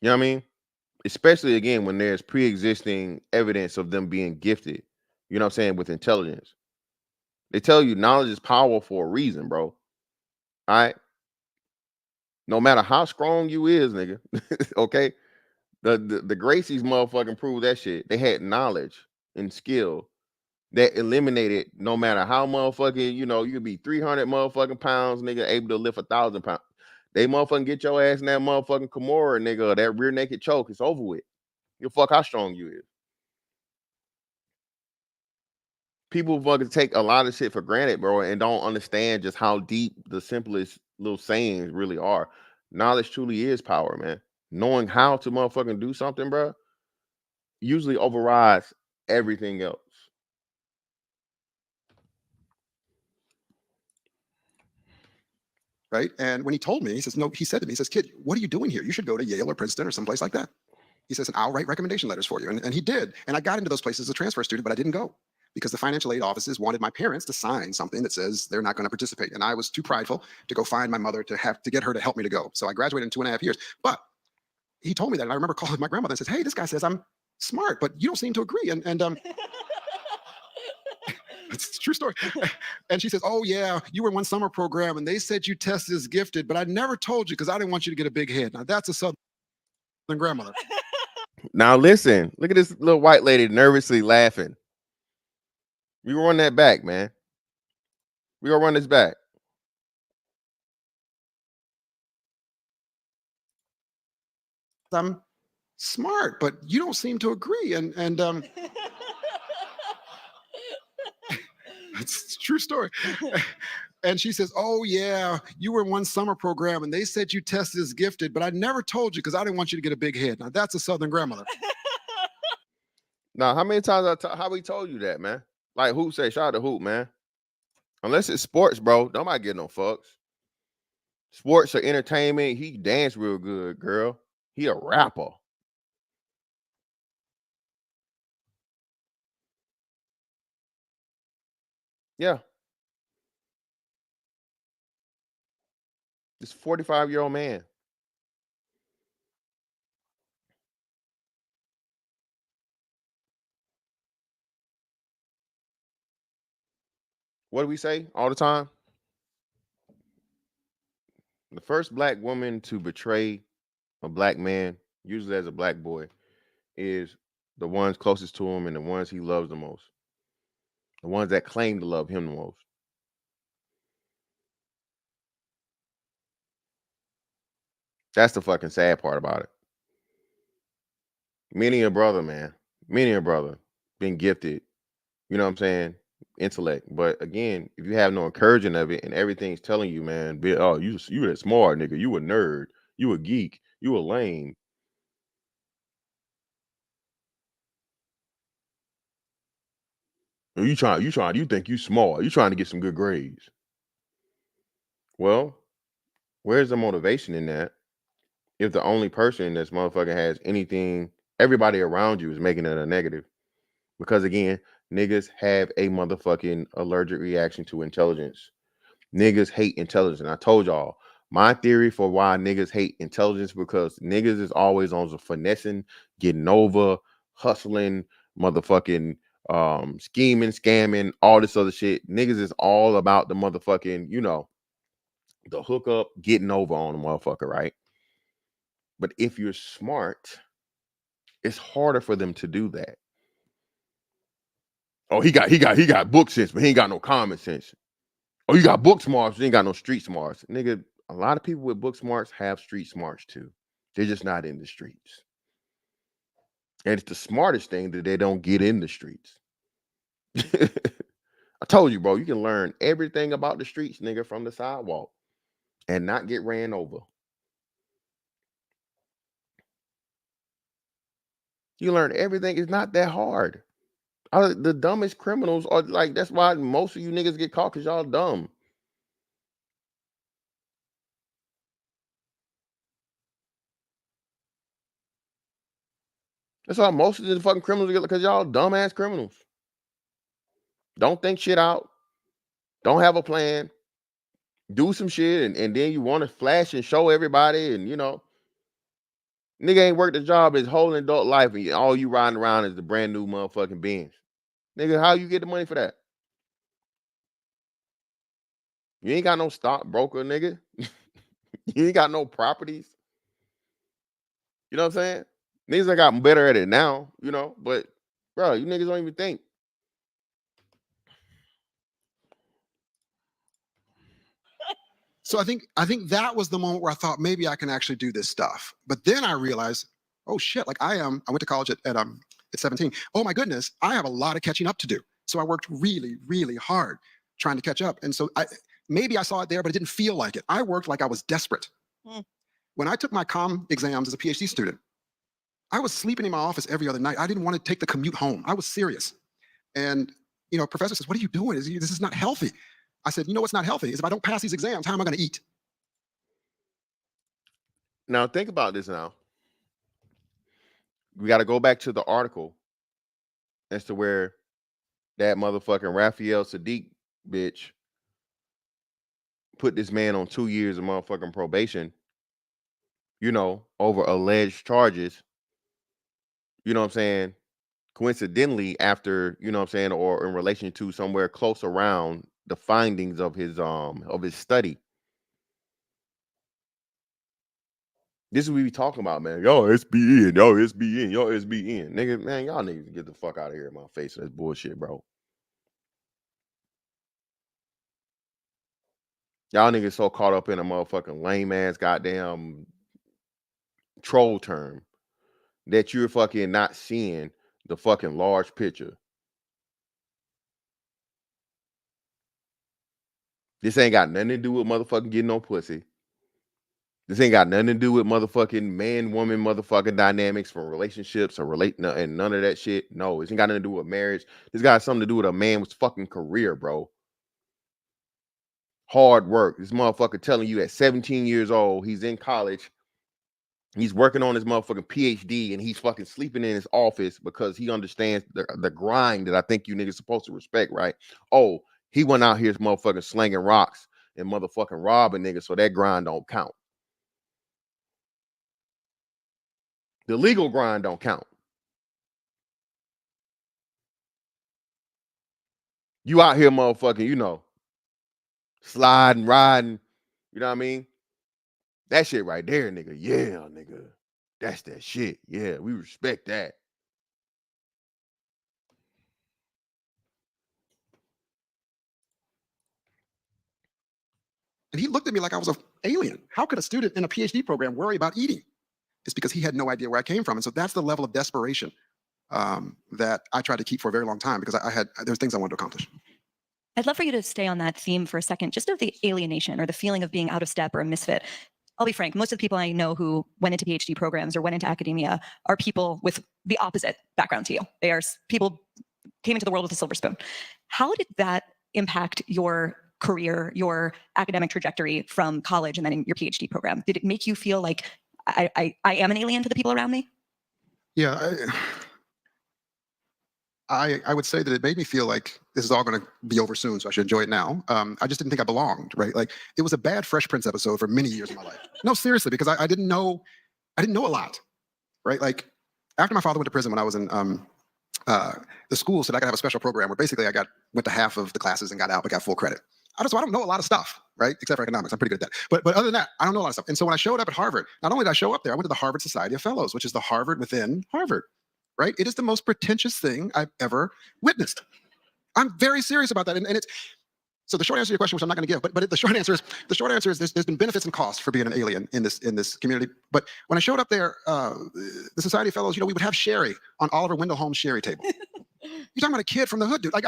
You know what I mean? Especially again when there's pre-existing evidence of them being gifted, you know what I'm saying, with intelligence. They tell you knowledge is power for a reason, bro. All right. No matter how strong you is, nigga. Okay. The Gracies motherfucking proved that shit. They had knowledge and skill that eliminated no matter how motherfucking, you could be 300 motherfucking pounds, nigga, able to lift 1,000 pounds. They motherfucking get your ass in that motherfucking Kimura, nigga, or that rear naked choke. It's over with. You fuck how strong you is. People fucking take a lot of shit for granted, bro, and don't understand just how deep the simplest little sayings really are. Knowledge truly is power, man. Knowing how to motherfucking do something, bro, usually overrides everything else. Right. And when he told me, he says, no, he said to me, he says, kid, what are you doing here? You should go to Yale or Princeton or someplace like that. He says, and I'll write recommendation letters for you. And he did. And I got into those places as a transfer student, but I didn't go because the financial aid offices wanted my parents to sign something that says they're not going to participate. And I was too prideful to go find my mother to get her to help me to go. So I graduated in 2.5 years. But he told me that. And I remember calling my grandmother and says, hey, this guy says I'm smart, but you don't seem to agree. And it's a true story. And she says, oh, yeah, you were in one summer program and they said you tested as gifted, but I never told you because I didn't want you to get a big head. Now, that's a Southern grandmother. Now, listen, look at this little white lady nervously laughing. We run that back, man. We gonna run this back. I'm smart, but you don't seem to agree. And it's a true story. And she says, "Oh yeah, you were in one summer program, and they said you tested as gifted, but I never told you because I didn't want you to get a big head." Now that's a Southern grandmother. Now, how many times how we told you that, man? Like Hoop say, shout out to Hoop, man. Unless it's sports, bro, nobody get no fucks. Sports or entertainment, he dance real good, girl. He a rapper. Yeah, this 45-year-old man. What do we say all the time? The first black woman to betray a black man, usually as a black boy, is the ones closest to him and the ones he loves the most. The ones that claim to love him the most. That's the fucking sad part about it. Many a brother, man. Many a brother been gifted, you know what I'm saying? Intellect. But again, if you have no encouraging of it and everything's telling you, man, oh, you that smart nigga, you a nerd, you a geek, you a lame. You think you smart. You trying to get some good grades. Well, where's the motivation in that? If the only person in this motherfucker has anything, everybody around you is making it a negative. Because again, niggas have a motherfucking allergic reaction to intelligence. Niggas hate intelligence. And I told y'all, my theory for why niggas hate intelligence, because niggas is always on the finessing, getting over, hustling, motherfucking scheming, scamming, all this other shit. Niggas is all about the motherfucking, the hookup, getting over on the motherfucker, right? But if you're smart, it's harder for them to do that. Oh, he got book sense, but he ain't got no common sense. Oh, you got book smarts, but you ain't got no street smarts. Nigga, a lot of people with book smarts have street smarts too. They're just not in the streets. And it's the smartest thing that they don't get in the streets. I told you, bro, you can learn everything about the streets, nigga, from the sidewalk and not get ran over. You learn everything. It's not that hard. The dumbest criminals are like, that's why most of you niggas get caught, because y'all dumb. That's why most of the fucking criminals get, because y'all dumbass criminals. Don't think shit out. Don't have a plan. Do some shit, and then you want to flash and show everybody, and nigga ain't worked a job his whole adult life, and all you riding around is the brand new motherfucking Benz. Nigga, how you get the money for that? You ain't got no stockbroker, nigga. You ain't got no properties. You know what I'm saying? Niggas that got better at it now, but bro, you niggas don't even think. So I think that was the moment where I thought maybe I can actually do this stuff. But then I realized, oh shit, like I went to college at 17. Oh my goodness, I have a lot of catching up to do. So I worked really, really hard trying to catch up. And so maybe I saw it there, but it didn't feel like it. I worked like I was desperate. When I took my comm exams as a PhD student, I was sleeping in my office every other night. I didn't want to take the commute home. I was serious. And professor says, "What are you doing? This is not healthy." I said, "You know what's not healthy is if I don't pass these exams, how am I going to eat?" Now think about this now. We got to go back to the article as to where that motherfucking Raphael Sadiq bitch put this man on 2 years of motherfucking probation, over alleged charges, you know what I'm saying? Coincidentally, after, you know what I'm saying, or in relation to somewhere close around the findings of his study. This is what we talking about, man. Yo, SBN, yo, SBN, yo, SBN. Nigga, man, y'all niggas get the fuck out of here in my face. That's bullshit, bro. Y'all niggas so caught up in a motherfucking lame ass goddamn troll term that you're fucking not seeing the fucking large picture. This ain't got nothing to do with motherfucking getting no pussy. This ain't got nothing to do with motherfucking man-woman motherfucking dynamics from relationships or and none of that shit. No, this ain't got nothing to do with marriage. This got something to do with a man's fucking career, bro. Hard work. This motherfucker telling you at 17 years old, he's in college, he's working on his motherfucking PhD, and he's fucking sleeping in his office because he understands the grind that I think you niggas supposed to respect, right? Oh, he went out here motherfucking slinging rocks and motherfucking robbing niggas, so that grind don't count. The legal grind don't count. You out here motherfucking, you know, sliding, riding, you know what I mean? That shit right there, nigga. Yeah, nigga. That's that shit. Yeah, we respect that. And he looked at me like I was an alien. How could a student in a PhD program worry about eating? It's because he had no idea where I came from. And so that's the level of desperation that I tried to keep for a very long time because there's things I wanted to accomplish. I'd love for you to stay on that theme for a second, just of the alienation or the feeling of being out of step or a misfit. I'll be frank, most of the people I know who went into PhD programs or went into academia are people with the opposite background to you. They are people came into the world with a silver spoon. How did that impact your career, your academic trajectory from college and then in your PhD program? Did it make you feel like I am an alien to the people around me? Yeah, I would say that it made me feel like this is all going to be over soon, so I should enjoy it now. I just didn't think I belonged, right? Like it was a bad Fresh Prince episode for many years of my life. No, seriously, because I didn't know a lot, right? Like after my father went to prison when I was in the school said I could have a special program where basically I went to half of the classes and got out but got full credit. I don't know a lot of stuff, right? Except for economics. I'm pretty good at that. But other than that, I don't know a lot of stuff. And so when I showed up at Harvard, not only did I show up there, I went to the Harvard Society of Fellows, which is the Harvard within Harvard, right? It is the most pretentious thing I've ever witnessed. I'm very serious about that. And it's so the short answer to your question, which I'm not going to give, but the short answer is there's been benefits and costs for being an alien in this community. But when I showed up there, the Society of Fellows, we would have sherry on Oliver Wendell Holmes' sherry table. You're talking about a kid from the hood, dude. Like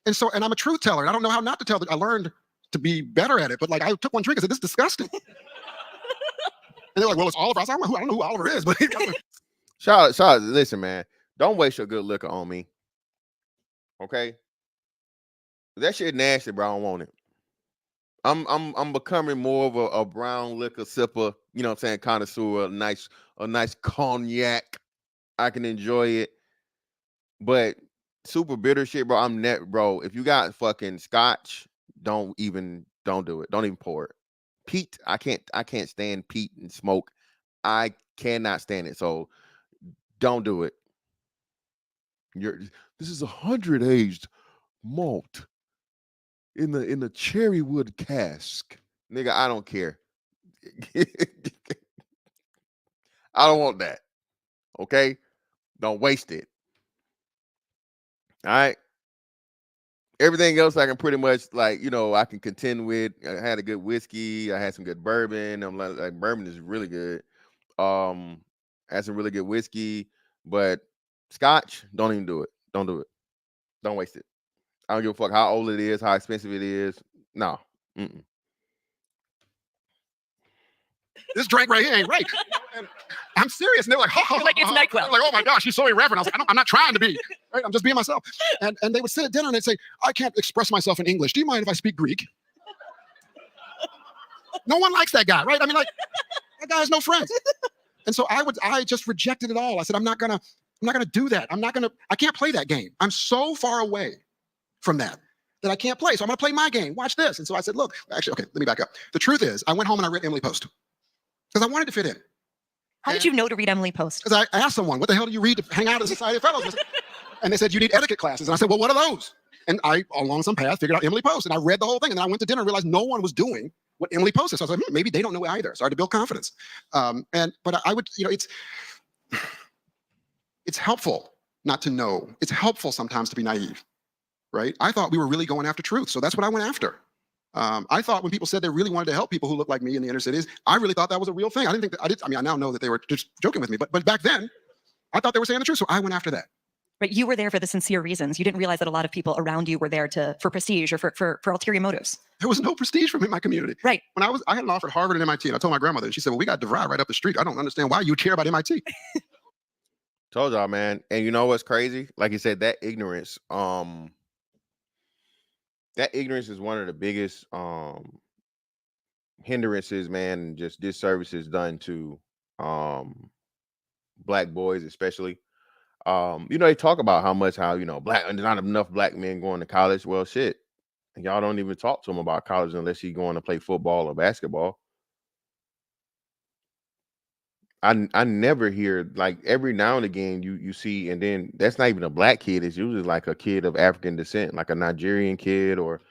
and I'm a truth teller. And I don't know how not to tell. I learned to be better at it, but like I took one drink and said, "This is disgusting." And they're like, "Well, it's Oliver." I said, "I don't know who Oliver is," but Shout out, listen, man. Don't waste your good liquor on me. Okay? That shit nasty, bro. I don't want it. I'm becoming more of a brown liquor sipper, you know what I'm saying, connoisseur, a nice cognac. I can enjoy it. But super bitter shit, bro. Bro, if you got fucking scotch, don't do it. Don't even pour it. Peat, I can't stand peat and smoke. I cannot stand it. So don't do it. This is 100 aged malt in the cherry wood cask. Nigga, I don't care. I don't want that. Okay? Don't waste it. All right. Everything else I can pretty much I can contend with. I had a good whiskey. I had some good bourbon. I'm like bourbon is really good. Had some really good whiskey, but scotch, don't even do it. Don't do it. Don't waste it. I don't give a fuck how old it is, how expensive it is. No. Mm-mm. This drink right here ain't right. And I'm serious. And they're like, like it's NyQuil. They're like, "Oh my gosh, she's so irreverent." I was like, I'm not trying to be. Right? I'm just being myself. And they would sit at dinner and they'd say, "I can't express myself in English. Do you mind if I speak Greek?" No one likes that guy, right? I mean, like, that guy has no friends. And so I just rejected it all. I said, I'm not gonna do that. I can't play that game. I'm so far away from that I can't play. So I'm gonna play my game. Watch this. And so I said, look, actually, okay, let me back up. The truth is, I went home and I read Emily Post because I wanted to fit in. How did you know to read Emily Post? Because I asked someone, what the hell do you read to hang out at the Society of Fellows? And they said, you need etiquette classes. And I said, well, what are those? And I, along some path, figured out Emily Post. And I read the whole thing. And then I went to dinner and realized no one was doing what Emily Post is. So I was like, maybe they don't know either. So I had to build confidence. But I would, it's helpful not to know. It's helpful sometimes to be naive, right? I thought we were really going after truth. So that's what I went after. I thought when people said they really wanted to help people who look like me in the inner cities, I really thought that was a real thing. I didn't think that, I mean, I now know that they were just joking with me, but back then, I thought they were saying the truth, so I went after that. Right, you were there for the sincere reasons. You didn't realize that a lot of people around you were there for prestige or for ulterior motives. There was no prestige from in my community. Right. When I had an offer at Harvard and MIT, and I told my grandmother, and she said, well, we got DeVry right up the street. I don't understand why you would care about MIT. Told y'all, man. And you know what's crazy? Like you said, that ignorance is one of the biggest hindrances, man, and just disservices done to black boys, especially. They talk about how there's not enough black men going to college. Well, shit. And y'all don't even talk to him about college unless he's going to play football or basketball. I never hear, like, every now and again you see, and then that's not even a black kid. It's usually like a kid of African descent, like a Nigerian kid, or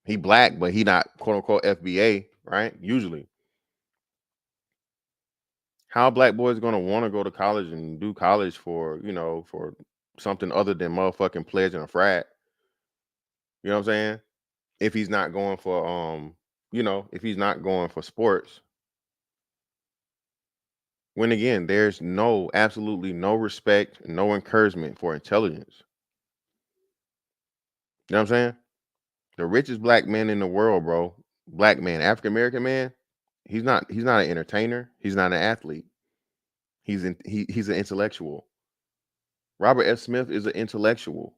he black, but he not quote unquote FBA, right? Usually. How black boys gonna want to go to college and do college for something other than motherfucking pledge and a frat? You know what I'm saying? If he's not going for if he's not going for sports. When again, there's absolutely no respect, no encouragement for intelligence. You know what I'm saying? The richest black man in the world, bro, black man, African American man, he's not an entertainer, he's not an athlete. He's an intellectual. Robert F. Smith is an intellectual.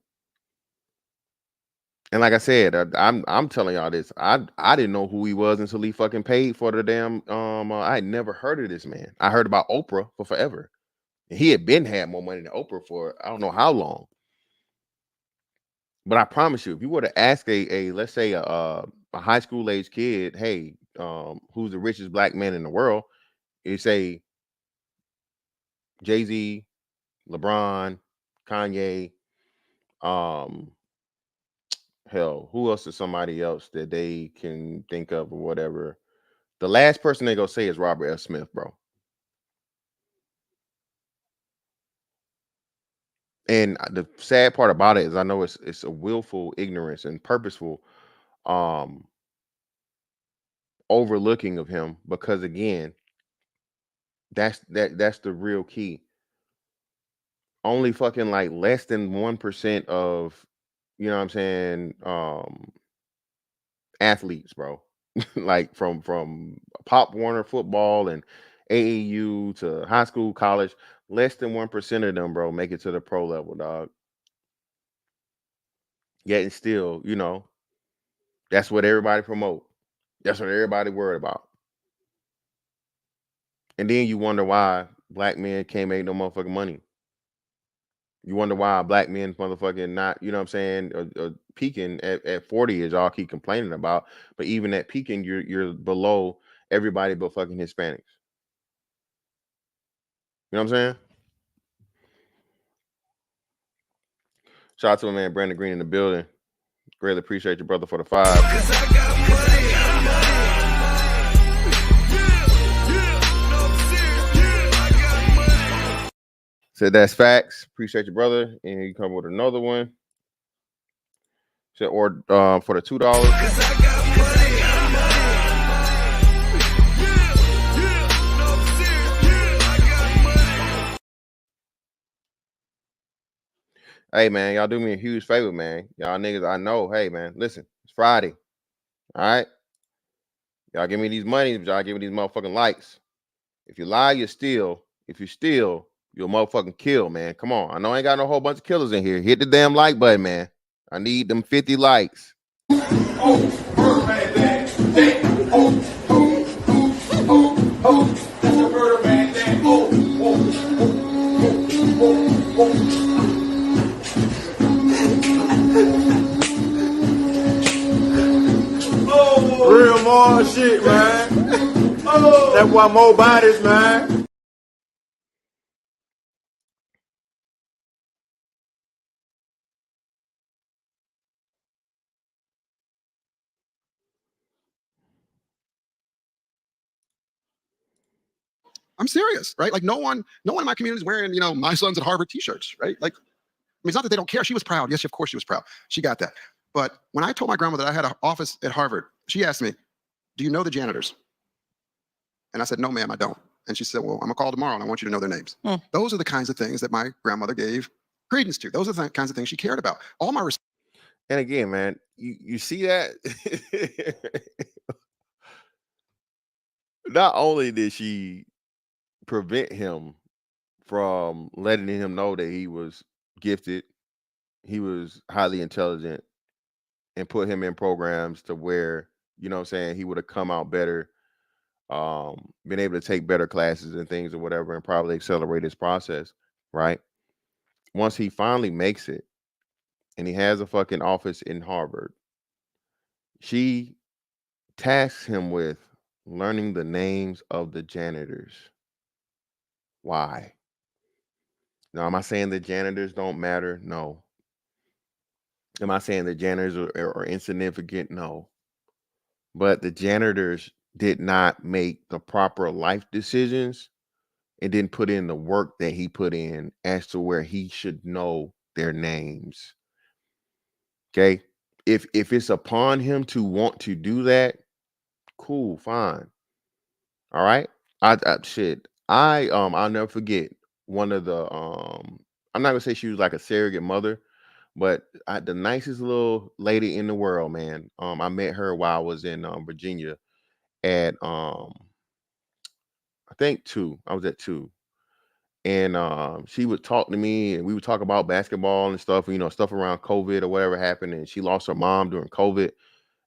And like I said, I'm telling y'all this. I didn't know who he was until he fucking paid for the damn. I had never heard of this man. I heard about Oprah for forever. And he had more money than Oprah for I don't know how long. But I promise you, if you were to ask let's say a high school age kid, hey, who's the richest black man in the world? You say Jay-Z, LeBron, Kanye, hell, who else is somebody else that they can think of or whatever? The last person they gonna say is Robert F. Smith, bro. And the sad part about it is I know it's a willful ignorance and purposeful overlooking of him, because again, that's the real key. Only fucking like less than 1% of, you know what I'm saying, athletes, bro. Like from Pop Warner football and AAU to high school, college, less than 1% of them, bro, make it to the pro level, dog. Yet and still, that's what everybody promote. That's what everybody worried about. And then you wonder why black men can't make no motherfucking money. You wonder why black men motherfucking not, you know what I'm saying, peaking at 40, as y'all keep complaining about. But even at peaking, you're below everybody but fucking Hispanics. You know what I'm saying? Shout out to my man Brandon Green in the building. Greatly appreciate your brother for the 5. Said that's facts. Appreciate your brother. And you come with another one. Said or for the $2. Hey man, y'all do me a huge favor, man. Y'all niggas, I know. Hey man, listen, it's Friday. All right. Y'all give me these monies, but y'all give me these motherfucking likes. If you lie, you steal. If you steal, you'll motherfucking kill, man. Come on. I know I ain't got no whole bunch of killers in here. Hit the damn like button, man. I need them 50 likes. Oh, Birdman thing. That's the Birdman thing. Real more shit, man. That's why more bodies, man. I'm serious, right? Like no one in my community is wearing, my son's at Harvard t-shirts, right? Like, I mean, it's not that they don't care. She was proud. Yes, of course she was proud. She got that. But when I told my grandmother I had an office at Harvard, she asked me, "Do you know the janitors?" And I said, "No, ma'am, I don't." And she said, "Well, I'm gonna call tomorrow and I want you to know their names." Those are the kinds of things that my grandmother gave credence to. Those are the kinds of things she cared about. All my And again, man, you see that? Not only did she prevent him from letting him know that he was gifted, he was highly intelligent, and put him in programs to where, you know what I'm saying, he would have come out better, been able to take better classes and things or whatever, and probably accelerate his process, right? Once he finally makes it and he has a fucking office in Harvard, she tasks him with learning the names of the janitors. Why? Now, am I saying the janitors don't matter? No. Am I saying the janitors are insignificant? No. But the janitors did not make the proper life decisions and didn't put in the work that he put in as to where he should know their names. Okay? If it's upon him to want to do that, cool, fine. All right? I'll never forget one of the I'm not gonna say she was like a surrogate mother, but the nicest little lady in the world, man. I met her while I was in Virginia at I think two. I was at two. And she would talk to me and we would talk about basketball and stuff, stuff around COVID or whatever happened. And she lost her mom during COVID.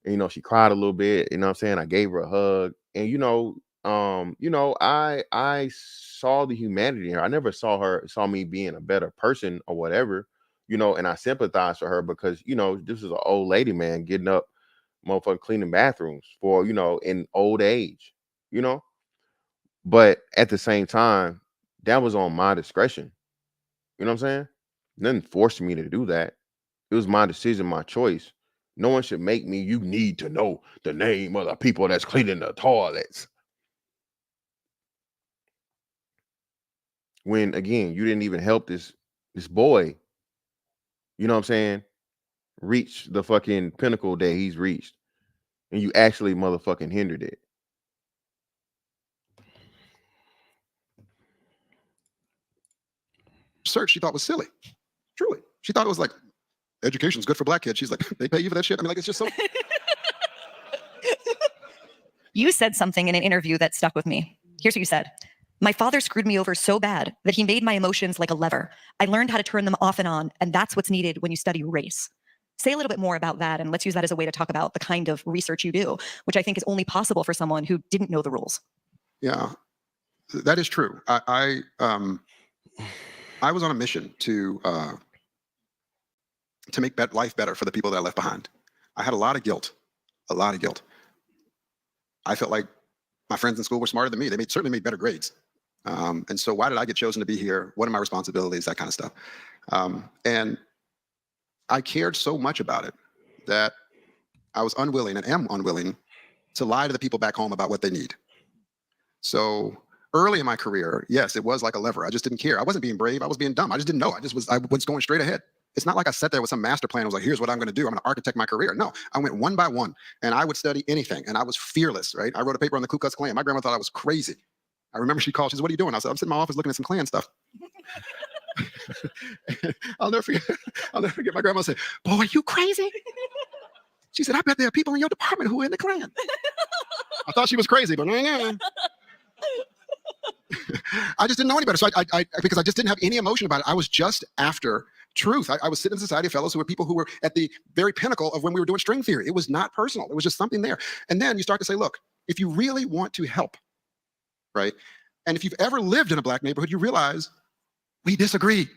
And, she cried a little bit, you know what I'm saying? I gave her a hug. And I saw the humanity in her. I never saw me being a better person or whatever, and I sympathized for her because, this is an old lady, man, getting up, motherfucking cleaning bathrooms for, in old age, you know. But at the same time, that was on my discretion. You know what I'm saying? Nothing forced me to do that. It was my decision, my choice. No one should make me, you need to know the name of the people that's cleaning the toilets. When again, you didn't even help this boy, you know what I'm saying, reach the fucking pinnacle that he's reached. And you actually motherfucking hindered it. research she thought was silly. Truly. She thought it was like, education's good for black kids. She's like, they pay you for that shit? I mean, like, it's just so. You said something in an interview that stuck with me. Here's what you said. My father screwed me over so bad that he made my emotions like a lever. I learned how to turn them off and on, and that's what's needed when you study race. Say a little bit more about that, and let's use that as a way to talk about the kind of research you do, which I think is only possible for someone who didn't know the rules. Yeah, that is true. I was on a mission to make life better for the people that I left behind. I had a lot of guilt, a lot of guilt. I felt like my friends in school were smarter than me. They certainly made better grades. And so why did I get chosen to be here? What are my responsibilities? That kind of stuff. And I cared so much about it that I was unwilling and am unwilling to lie to the people back home about what they need. So early in my career, yes, it was like a lever. I just didn't care. I wasn't being brave. I was being dumb. I just didn't know. I was going straight ahead. It's not like I sat there with some master plan. I was like, here's what I'm going to do. I'm going to architect my career. No, I went one by one and I would study anything. And I was fearless, right? I wrote a paper on the Ku Klux Klan. My grandma thought I was crazy. I remember she called. She said, "What are you doing?" I said, "I'm sitting in my office looking at some Klan stuff." I'll never forget. My grandma said, "Boy, are you crazy?" She said, "I bet there are people in your department who are in the Klan." I thought she was crazy, but I just didn't know any better. So because I just didn't have any emotion about it. I was just after truth. I was sitting in Society of Fellows who were people who were at the very pinnacle of when we were doing string theory. It was not personal. It was just something there. And then you start to say, look, if you really want to help, right? And if you've ever lived in a black neighborhood, you realize we disagree.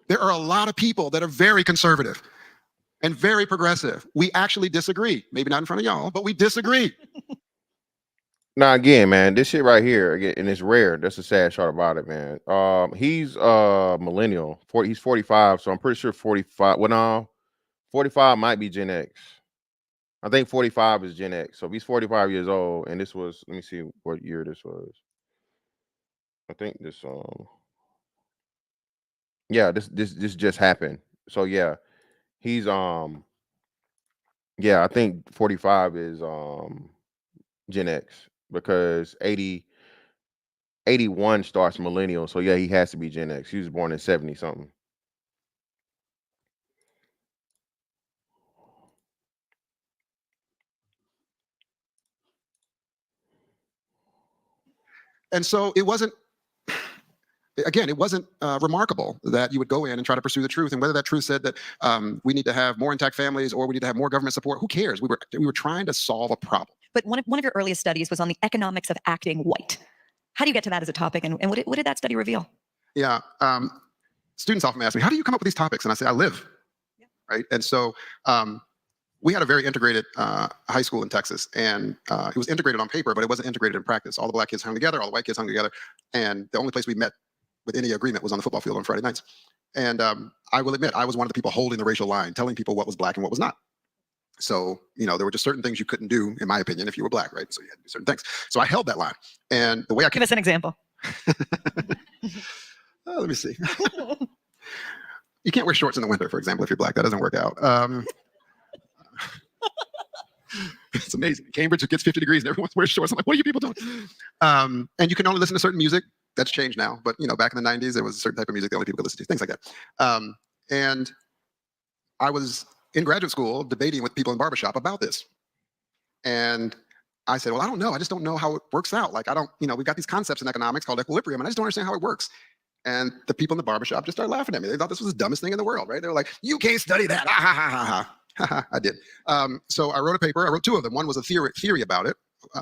There are a lot of people that are very conservative and very progressive. We actually disagree. Maybe not in front of y'all, but we disagree. Now again, man, this shit right here, again, and it's rare. That's the sad part about it, man. He's millennial. He's 45, so I'm pretty sure 45. Well, no, 45 might be Gen X. I think 45 is Gen X. So if he's 45 years old, and this was, let me see what year this was. I think this yeah, this just happened. So yeah, He's yeah, I think 45 is Gen X because 81 starts millennial. So yeah, he has to be Gen X. He was born in 70 something. And so it wasn't, again, it wasn't remarkable that you would go in and try to pursue the truth. And whether that truth said that we need to have more intact families or we need to have more government support, who cares? We were trying to solve a problem. But one of your earliest studies was on the economics of acting white. How do you get to that as a topic? And what did that study reveal? Yeah. Students often ask me, how do you come up with these topics? And I say, I live. Yeah. Right. And so we had a very integrated high school in Texas, and it was integrated on paper, but it wasn't integrated in practice. All the black kids hung together, all the white kids hung together, and the only place we met with any agreement was on the football field on Friday nights. And I will admit, I was one of the people holding the racial line, telling people what was black and what was not. So, there were just certain things you couldn't do, in my opinion, if you were black, right? So you had to do certain things. So I held that line. And the way I Give us an example. Let me see. You can't wear shorts in the winter, for example, if you're black. That doesn't work out. It's amazing. Cambridge, it gets 50 degrees and everyone wears shorts. I'm like, what are you people doing? And you can only listen to certain music. That's changed now. But, back in the 90s, there was a certain type of music the only people could listen to, things like that. And I was in graduate school debating with people in barbershop about this. And I said, well, I don't know. I just don't know how it works out. Like, we've got these concepts in economics called equilibrium, and I just don't understand how it works. And the people in the barbershop just started laughing at me. They thought this was the dumbest thing in the world, right? They were like, you can't study that. Ah, ha, ha, ha, ha. I did. So I wrote a paper. I wrote two of them. One was a theory about it,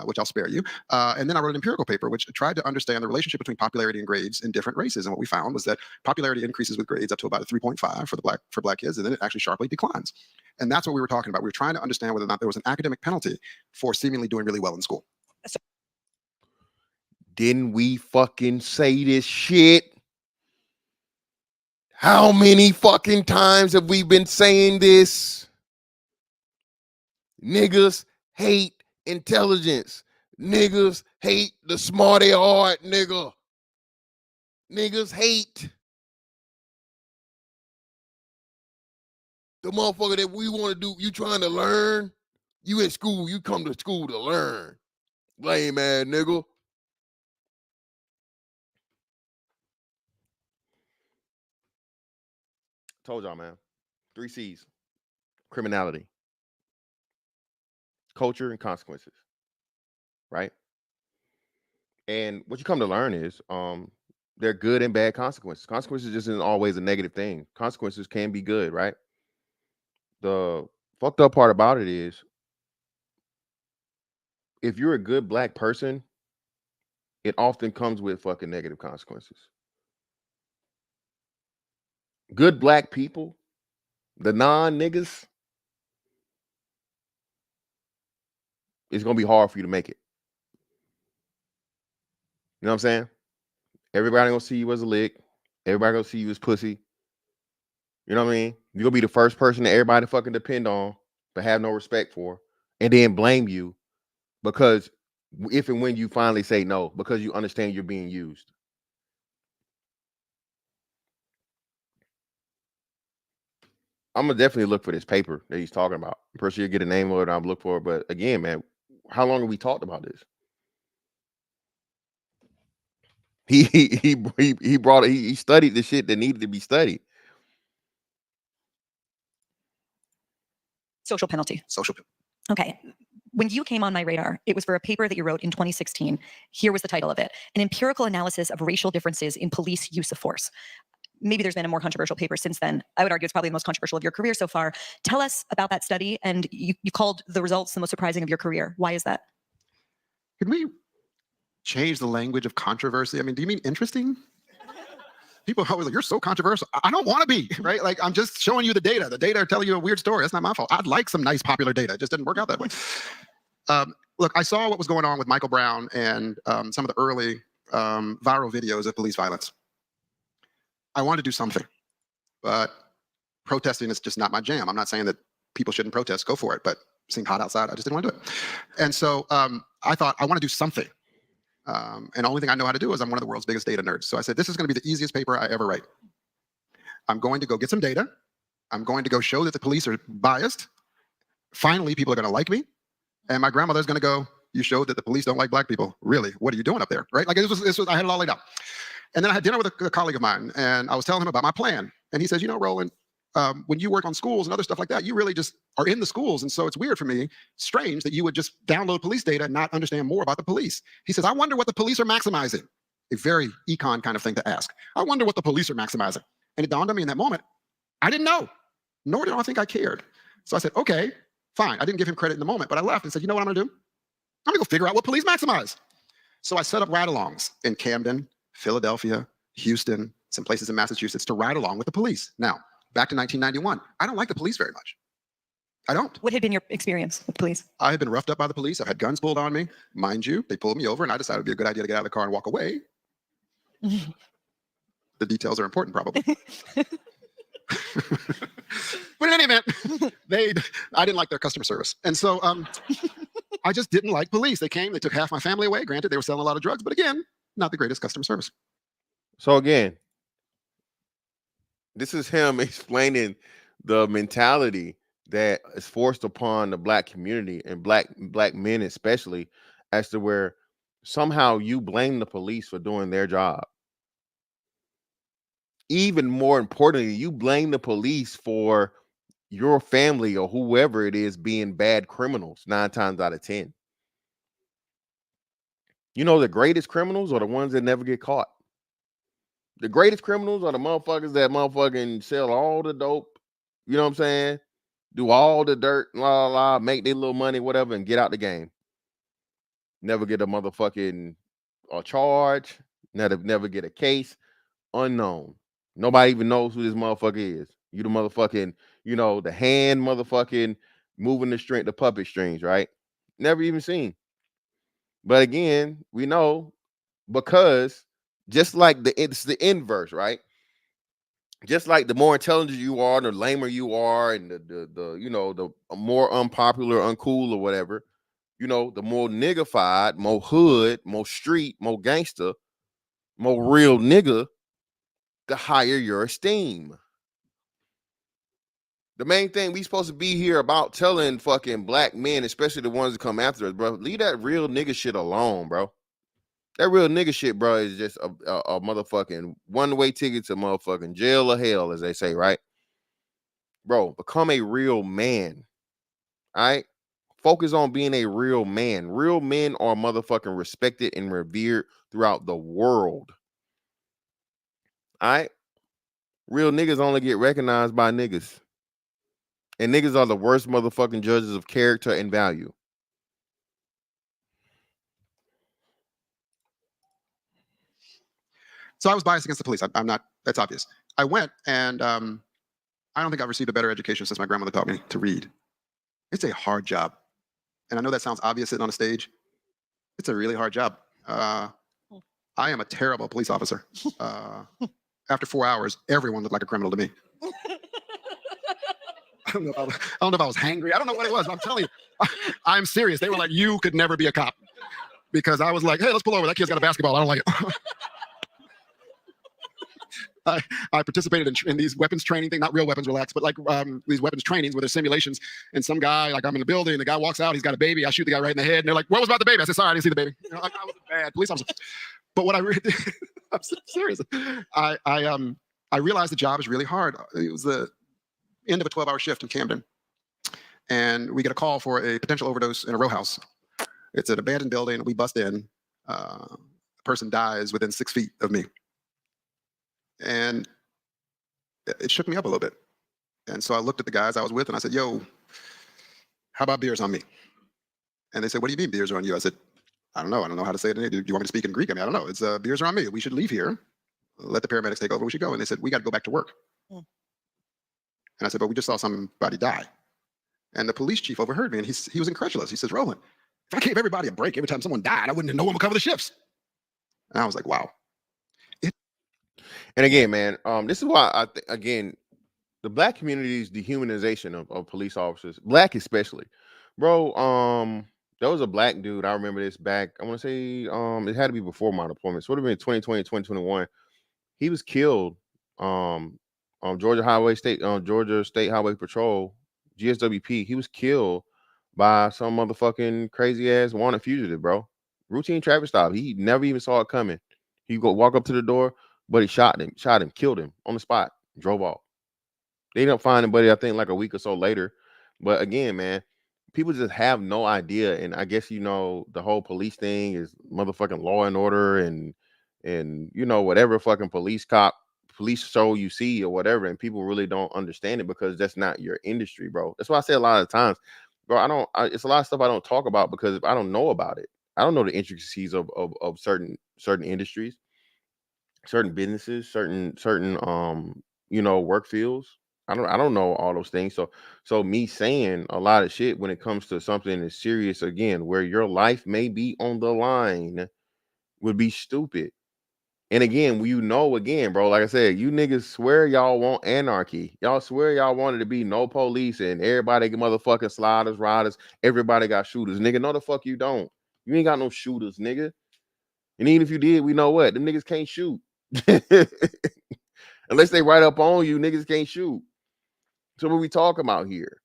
which I'll spare you. And then I wrote an empirical paper, which tried to understand the relationship between popularity and grades in different races. And what we found was that popularity increases with grades up to about a 3.5 for black kids, and then it actually sharply declines. And that's what we were talking about. We were trying to understand whether or not there was an academic penalty for seemingly doing really well in school. Didn't we fucking say this shit? How many fucking times have we been saying this? Niggas hate intelligence. Niggas hate the smart they are, nigga. Niggas hate the motherfucker that we want to do. You trying to learn? You in school. You come to school to learn. Lame ass nigga. Told y'all, man. 3 C's. Criminality, culture, and consequences. Right? And what you come to learn is they're good and bad consequences. Consequences just isn't always a negative thing. Consequences can be good, right? The fucked up part about it is if you're a good black person, it often comes with fucking negative consequences. Good black people, the non-niggas, it's going to be hard for you to make it. You know what I'm saying? Everybody going to see you as a lick. Everybody going to see you as pussy. You know what I mean? You're going to be the first person that everybody fucking depend on but have no respect for, and then blame you because if and when you finally say no, because you understand you're being used. I'm gonna definitely look for this paper that he's talking about. I'm pretty sure you'll get a name of it. I'll look for it. But again, man, how long have we talked about this? He brought it. He studied the shit that needed to be studied. Social penalty. Social penalty. Okay. When you came on my radar, it was for a paper that you wrote in 2016. Here was the title of it: An Empirical Analysis of Racial Differences in Police Use of Force. Maybe there's been a more controversial paper since then. I would argue it's probably the most controversial of your career so far. Tell us about that study, and you called the results the most surprising of your career. Why is that? Can we change the language of controversy? I mean, do you mean interesting? People are always like, you're so controversial. I don't want to be, right? Like, I'm just showing you the data. The data are telling you a weird story. That's not my fault. I'd like some nice popular data. It just didn't work out that way. Look, I saw what was going on with Michael Brown and some of the early viral videos of police violence. I wanted to do something, but protesting is just not my jam. I'm not saying that people shouldn't protest. Go for it. But it seemed hot outside. I just didn't want to do it. And so I thought, I want to do something. And the only thing I know how to do is I'm one of the world's biggest data nerds. So I said, this is going to be the easiest paper I ever write. I'm going to go get some data. I'm going to go show that the police are biased. Finally, people are going to like me. And my grandmother's going to go, you showed that the police don't like black people. Really? What are you doing up there? Right? Like this was I had it all laid out. And then I had dinner with a colleague of mine, and I was telling him about my plan. And he says, you know, Roland, when you work on schools and other stuff like that, you really just are in the schools. And so it's weird for me, strange that you would just download police data and not understand more about the police. He says, I wonder what the police are maximizing. A very econ kind of thing to ask. I wonder what the police are maximizing. And it dawned on me in that moment, I didn't know, nor did I think I cared. So I said, okay, fine. I didn't give him credit in the moment, but I left and said, you know what I'm gonna do? I'm gonna go figure out what police maximize. So I set up ride-alongs in Camden, Philadelphia, Houston, some places in Massachusetts to ride along with the police. Now, back to 1991. I don't like the police very much. I don't. What had been your experience with police? I had been roughed up by the police. I've had guns pulled on me. Mind you, they pulled me over and I decided it'd be a good idea to get out of the car and walk away. The details are important, probably. But in any event, I didn't like their customer service. And so I just didn't like police. They came, they took half my family away. Granted, they were selling a lot of drugs, but again, not the greatest customer service. So again, this is him explaining the mentality that is forced upon the black community and black men especially, as to where somehow you blame the police for doing their job. Even more importantly, you blame the police for your family or whoever it is being bad criminals 9 times out of 10. You know, the greatest criminals are the ones that never get caught. The greatest criminals are the motherfuckers that motherfucking sell all the dope, you know what I'm saying? Do all the dirt, la la, make their little money, whatever, and get out the game. Never get a motherfucking charge, never get a case, unknown. Nobody even knows who this motherfucker is. You the motherfucking, you know, the hand motherfucking moving the puppet strings, right? Never even seen. But again, we know because just like it's the inverse, right? Just like the more intelligent you are, the lamer you are, and the you know, the more unpopular, uncool or whatever, you know, the more niggified, more hood, more street, more gangster, more real nigga, the higher your esteem. The main thing we supposed to be here about telling fucking black men, especially the ones that come after us, bro, leave that real nigga shit alone, bro. That real nigga shit, bro, is just a motherfucking one-way ticket to motherfucking jail or hell, as they say, right? Bro, become a real man, all right? Focus on being a real man. Real men are motherfucking respected and revered throughout the world, all right? Real niggas only get recognized by niggas. And niggas are the worst motherfucking judges of character and value. So I was biased against the police. I'm not, that's obvious. I went and I don't think I've received a better education since my grandmother taught me to read. It's a hard job. And I know that sounds obvious sitting on a stage. It's a really hard job. I am a terrible police officer. After 4 hours, everyone looked like a criminal to me. I don't know if I was hangry. I don't know what it was. I'm telling you, I'm serious. They were like, you could never be a cop. Because I was like, hey, let's pull over. That kid's got a basketball. I don't like it. I participated in these weapons training thing, not real weapons, relax, but like these weapons trainings where there's simulations, and some guy, like I'm in the building, the guy walks out, he's got a baby, I shoot the guy right in the head, and they're like, what was about the baby? I said, sorry, I didn't see the baby. You know, I was a bad police officer. But what I really, I'm serious, I realized the job is really hard. It was the end of a 12-hour shift in Camden, and we get a call for a potential overdose in a row house. It's an abandoned building, we bust in, a person dies within 6 feet of me. And it shook me up a little bit. And so I looked at the guys I was with and I said, yo, how about beers on me? And they said, what do you mean beers are on you? I said, I don't know how to say it. Do you want me to speak in Greek? I mean, I don't know. It's beers are on me. We should leave here. Let the paramedics take over. We should go. And they said, we got to go back to work. And I said, but we just saw somebody die. And the police chief overheard me and he was incredulous. He says, Roland, if I gave everybody a break every time someone died, I wouldn't know one would cover the shifts. And I was like, wow. And again, man, this is why I think, again, the black community's dehumanization of police officers, black especially, bro. There was a black dude, I remember this back, I want to say, it had to be before my deployment. So it would have been 2020, 2021. He was killed on Georgia State Highway Patrol, GSWP. He was killed by some motherfucking crazy ass wanted fugitive, bro. Routine traffic stop. He never even saw it coming. He go walk up to the door, but he shot him, killed him on the spot, drove off. They didn't find anybody, I think, like a week or so later. But again, man, people just have no idea. And I guess, the whole police thing is motherfucking law and order and whatever fucking police show you see or whatever. And people really don't understand it because that's not your industry, bro. That's why I say a lot of times, bro, it's a lot of stuff I don't talk about because I don't know about it. I don't know the intricacies of certain industries, certain businesses, certain work fields. I don't know all those things. So me saying a lot of shit when it comes to something as serious, again, where your life may be on the line, would be stupid. And again, again, bro, like I said, you niggas swear y'all want anarchy. Y'all swear y'all wanted to be no police and everybody get motherfucking sliders, riders, everybody got shooters. Nigga, no the fuck you don't. You ain't got no shooters, nigga. And even if you did, we know what? Them niggas can't shoot. Unless they right up on you, niggas can't shoot. So what we talking about here?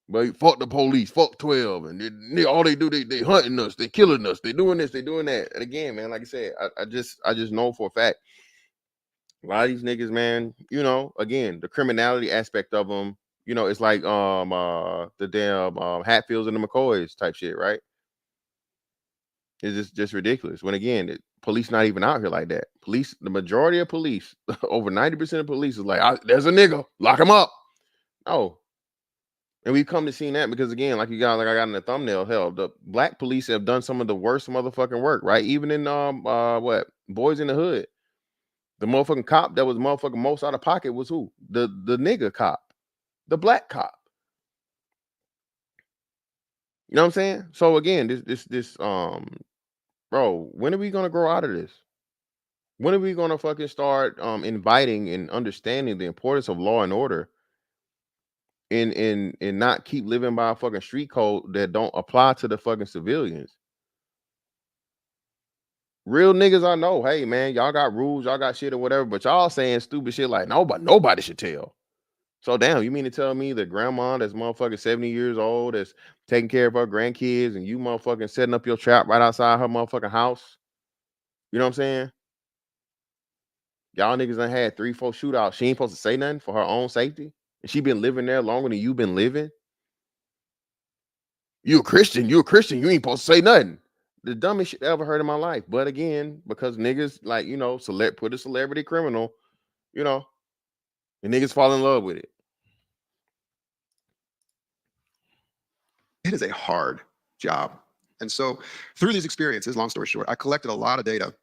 But fuck the police, fuck 12, and all they do, they hunting us, they killing us, they doing this, they doing that. And again, man, like I said, I just know for a fact, a lot of these niggas, man, again, the criminality aspect of them, it's like the damn Hatfields and the McCoys type shit, right? It's just ridiculous. When again, police not even out here like that. Police, the majority of police, over 90% of police is like, there's a nigga, lock him up. No. And we've come to see that because again, like I got in the thumbnail, hell, the black police have done some of the worst motherfucking work, right? Even in Boys in the Hood. The motherfucking cop that was motherfucking most out of pocket was who? The nigga cop. The black cop. You know what I'm saying? So again, this bro, when are we gonna grow out of this? When are we gonna fucking start inviting and understanding the importance of law and order and not keep living by a fucking street code that don't apply to the fucking civilians? Real niggas I know, hey man, y'all got rules, y'all got shit or whatever, but y'all saying stupid shit like nobody should tell. So damn, you mean to tell me that grandma that's motherfucking 70 years old that's taking care of her grandkids and you motherfucking setting up your trap right outside her motherfucking house? You know what I'm saying? Y'all niggas done had 3-4 shootouts. She ain't supposed to say nothing for her own safety. And she been living there longer than you been living. You a Christian. You ain't supposed to say nothing. The dumbest shit I ever heard in my life. But again, because niggas like, put a celebrity criminal, and niggas fall in love with it. It is a hard job. And so through these experiences, long story short, I collected a lot of data.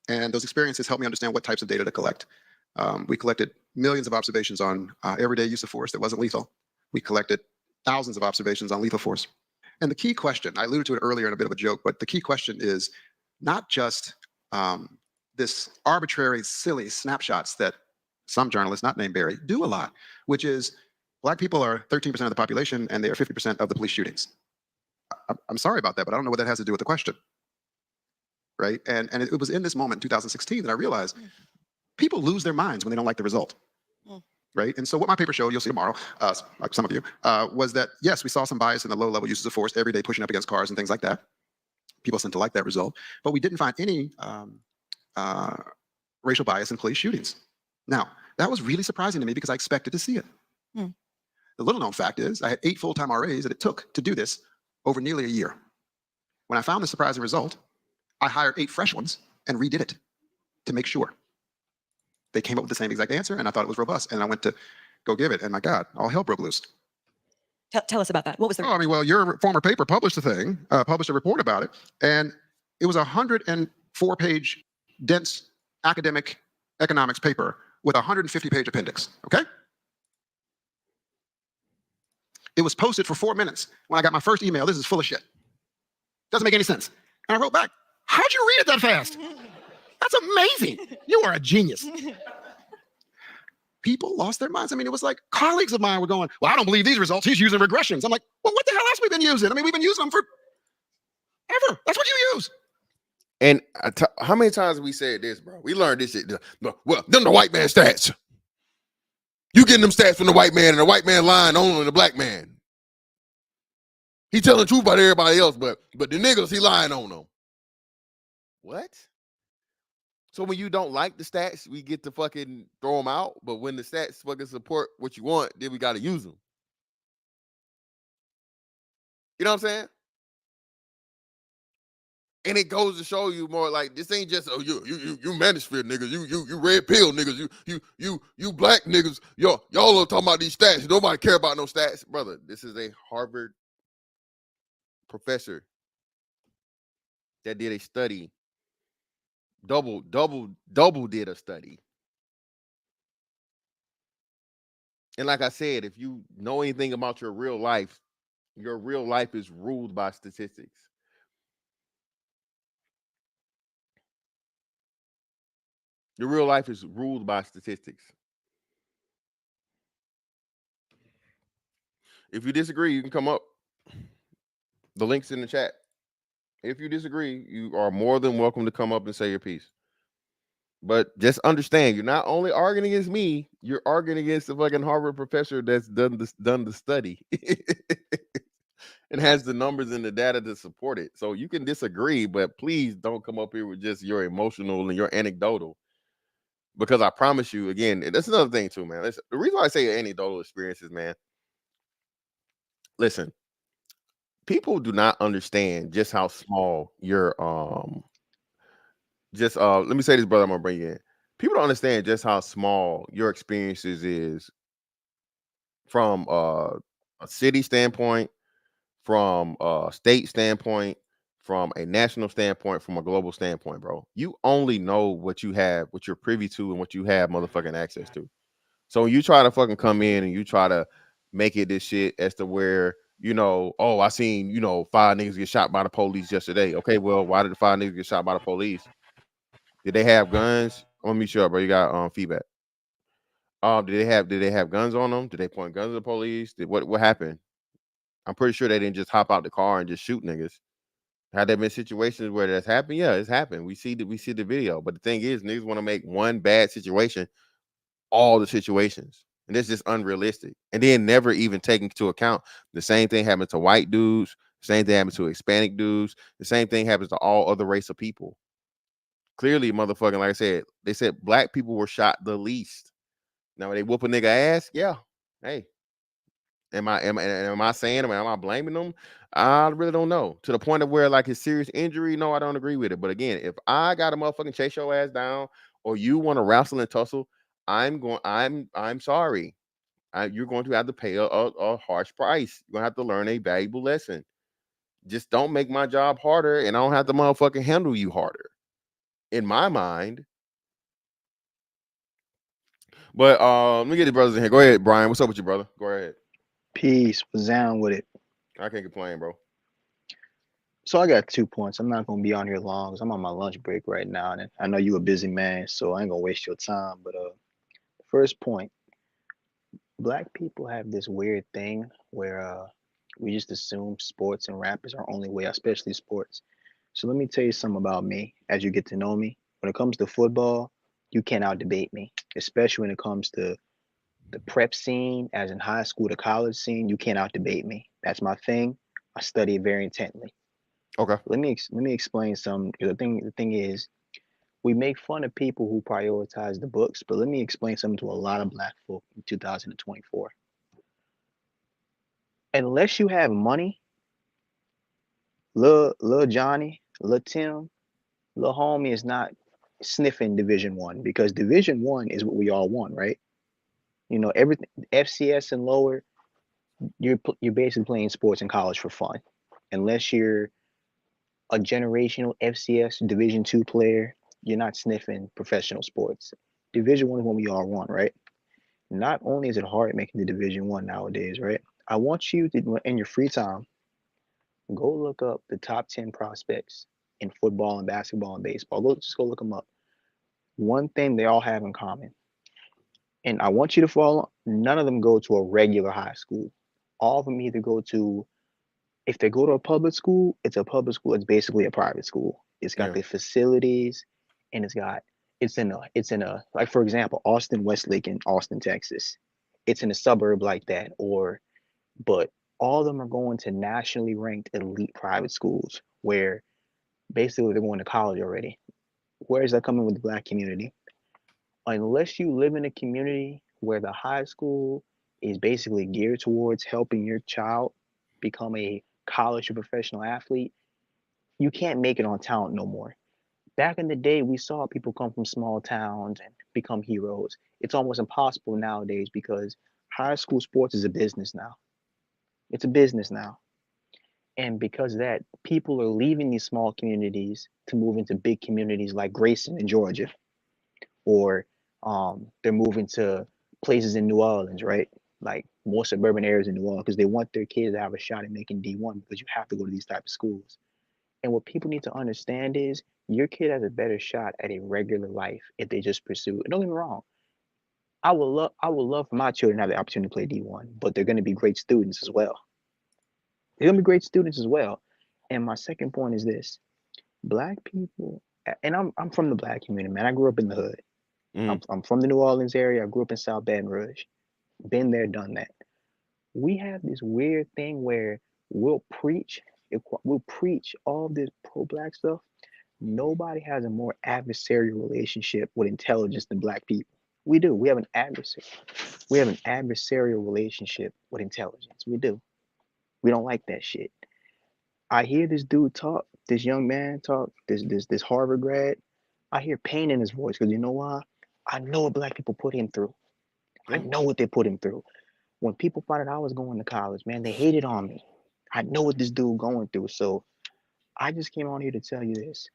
And those experiences helped me understand what types of data to collect. We collected millions of observations on everyday use of force that wasn't lethal. We collected thousands of observations on lethal force. And the key question, I alluded to it earlier in a bit of a joke, but the key question is not just this arbitrary, silly snapshots that some journalists, not named Barry, do a lot, which is Black people are 13% of the population and they are 50% of the police shootings. I'm sorry about that, but I don't know what that has to do with the question. Right? And it was in this moment, 2016, that I realized people lose their minds when they don't like the result. Right? And so what my paper showed, you'll see tomorrow, like some of you, was that, yes, we saw some bias in the low-level uses of force, every day pushing up against cars and things like that. People seem to like that result. But we didn't find any racial bias in police shootings. Now, that was really surprising to me because I expected to see it. The little-known fact is I had 8 full-time RAs that it took to do this over nearly a year. When I found the surprising result, I hired 8 fresh ones and redid it to make sure. They came up with the same exact answer, and I thought it was robust. And I went to go give it, and my God, all hell broke loose. Tell us about that. What was the? Oh, I mean, well, your former paper published a thing, published a report about it, and it was a 104-page dense academic economics paper with a 150-page appendix. Okay. It was posted for 4 minutes. When I got my first email, this is full of shit. Doesn't make any sense. And I wrote back, how'd you read it that fast? That's amazing. You are a genius. People lost their minds. I mean, it was like colleagues of mine were going, well, I don't believe these results. He's using regressions. I'm like, well, what the hell else have we been using? I mean, we've been using them for ever. That's what you use. And how many times have we said this, bro? We learned this shit. Well, them the white man stats. You getting them stats from the white man, and the white man lying on the black man. He telling the truth about everybody else, but the niggas, he lying on them. What? So when you don't like the stats, we get to fucking throw them out. But when the stats fucking support what you want, then we got to use them. You know what I'm saying? And it goes to show you more like this ain't just you manosphere niggas, you red pill niggas, you black niggas, y'all are talking about these stats. Nobody care about no stats, brother. This is a Harvard professor that did a study. Double did a study. And like I said, if you know anything about your real life is ruled by statistics. Your real life is ruled by statistics. If you disagree, you can come up. The link's in the chat. If you disagree, you are more than welcome to come up and say your piece. But just understand, you're not only arguing against me, you're arguing against the fucking Harvard professor that's done the study and has the numbers and the data to support it. So you can disagree, but please don't come up here with just your emotional and your anecdotal. Because I promise you, again, that's another thing too, man. Listen, the reason why I say anecdotal experiences, man. Listen, people do not understand just how small your let me say this, brother. I'm gonna bring you in. People don't understand just how small your experiences is from a city standpoint, from a state standpoint, from a national standpoint, from a global standpoint, bro. You only know what you have, what you're privy to, and what you have motherfucking access to. So when you try to fucking come in and you try to make it this shit as to where, oh, I seen, 5 niggas get shot by the police yesterday. Okay, well, why did the 5 niggas get shot by the police? Did they have guns? Let me sure, bro. You got feedback. Did they have guns on them? Did they point guns at the police? What happened? I'm pretty sure they didn't just hop out the car and just shoot niggas. Had there been situations where that's happened? Yeah, it's happened. We see the video. But the thing is, niggas want to make one bad situation all the situations. And that's just unrealistic. And then never even taking into account the same thing happens to white dudes, the same thing happens to Hispanic dudes, the same thing happens to all other race of people. Clearly, motherfucking, like I said, they said black people were shot the least. Now, they whoop a nigga ass, yeah. Hey, am I saying, am I blaming them? I really don't know. To the point of where like his serious injury, no, I don't agree with it. But again, if I got a motherfucking chase your ass down, or you want to wrestle and tussle, I'm sorry. You're going to have to pay a harsh price. You're gonna have to learn a valuable lesson. Just don't make my job harder, and I don't have to motherfucking handle you harder. In my mind. But let me get the brothers in here. Go ahead, Brian. What's up with you, brother? Go ahead. Peace. Was down with it. I can't complain, bro. So I got 2 points. I'm not gonna be on here long because I'm on my lunch break right now, and I know you a busy man, so I ain't gonna waste your time. But first point, black people have this weird thing where we just assume sports and rap is our only way, especially sports. So let me tell you something about me as you get to know me. When it comes to football, you can't out debate me, especially when it comes to the prep scene, as in high school to college scene. You can't out debate me. That's my thing. I study it very intently. Okay. Let me explain something. The thing is, we make fun of people who prioritize the books, but let me explain something to a lot of black folk in 2024. Unless you have money, Lil Johnny, Lil Tim, Lil Homie is not sniffing Division One, because Division One is what we all want, right? You know, everything FCS and lower, you're basically playing sports in college for fun, unless you're a generational FCS Division Two player. You're not sniffing professional sports. Division One is what we all want, right? Not only is it hard making the Division One nowadays, right? I want you to, in your free time, go look up the top 10 prospects in football and basketball and baseball. Just go look them up. One thing they all have in common, and I want you to follow, none of them go to a regular high school. All of them either go to, if they go to a public school, it's a public school. It's basically a private school. It's got the facilities, and it's in a, like, for example, Austin Westlake in Austin, Texas. it's in a suburb like that, but all of them are going to nationally ranked elite private schools where basically they're going to college already. Where is that coming with the black community? Unless you live in a community where the high school is basically geared towards helping your child become a college or professional athlete, you can't make it on talent no more. Back in the day, we saw people come from small towns and become heroes. It's almost impossible nowadays because high school sports is a business now. It's a business now. And because of that, people are leaving these small communities to move into big communities like Grayson in Georgia, or they're moving to places in New Orleans, right? Like more suburban areas in New Orleans, because they want their kids to have a shot at making D1 because you have to go to these type of schools. And what people need to understand is your kid has a better shot at a regular life if they just pursue it. Don't get me wrong. I would love for my children to have the opportunity to play D1, but they're going to be great students as well. They're going to be great students as well. And my second point is this: black people, and I'm from the black community, man. I grew up in the hood. I'm from the New Orleans area. I grew up in South Baton Rouge. Been there, done that. We have this weird thing where we'll preach, we'll preach all this pro-black stuff. Nobody has a more adversarial relationship with intelligence than black people. We do. We have an adversary. We have an adversarial relationship with intelligence. We do. We don't like that shit. I hear this dude talk, this young man talk, this Harvard grad. I hear pain in his voice because you know why? I know what black people put him through. I know what they put him through. When people found out I was going to college, man, they hated on me. I know what this dude going through. So I just came on here to tell you this.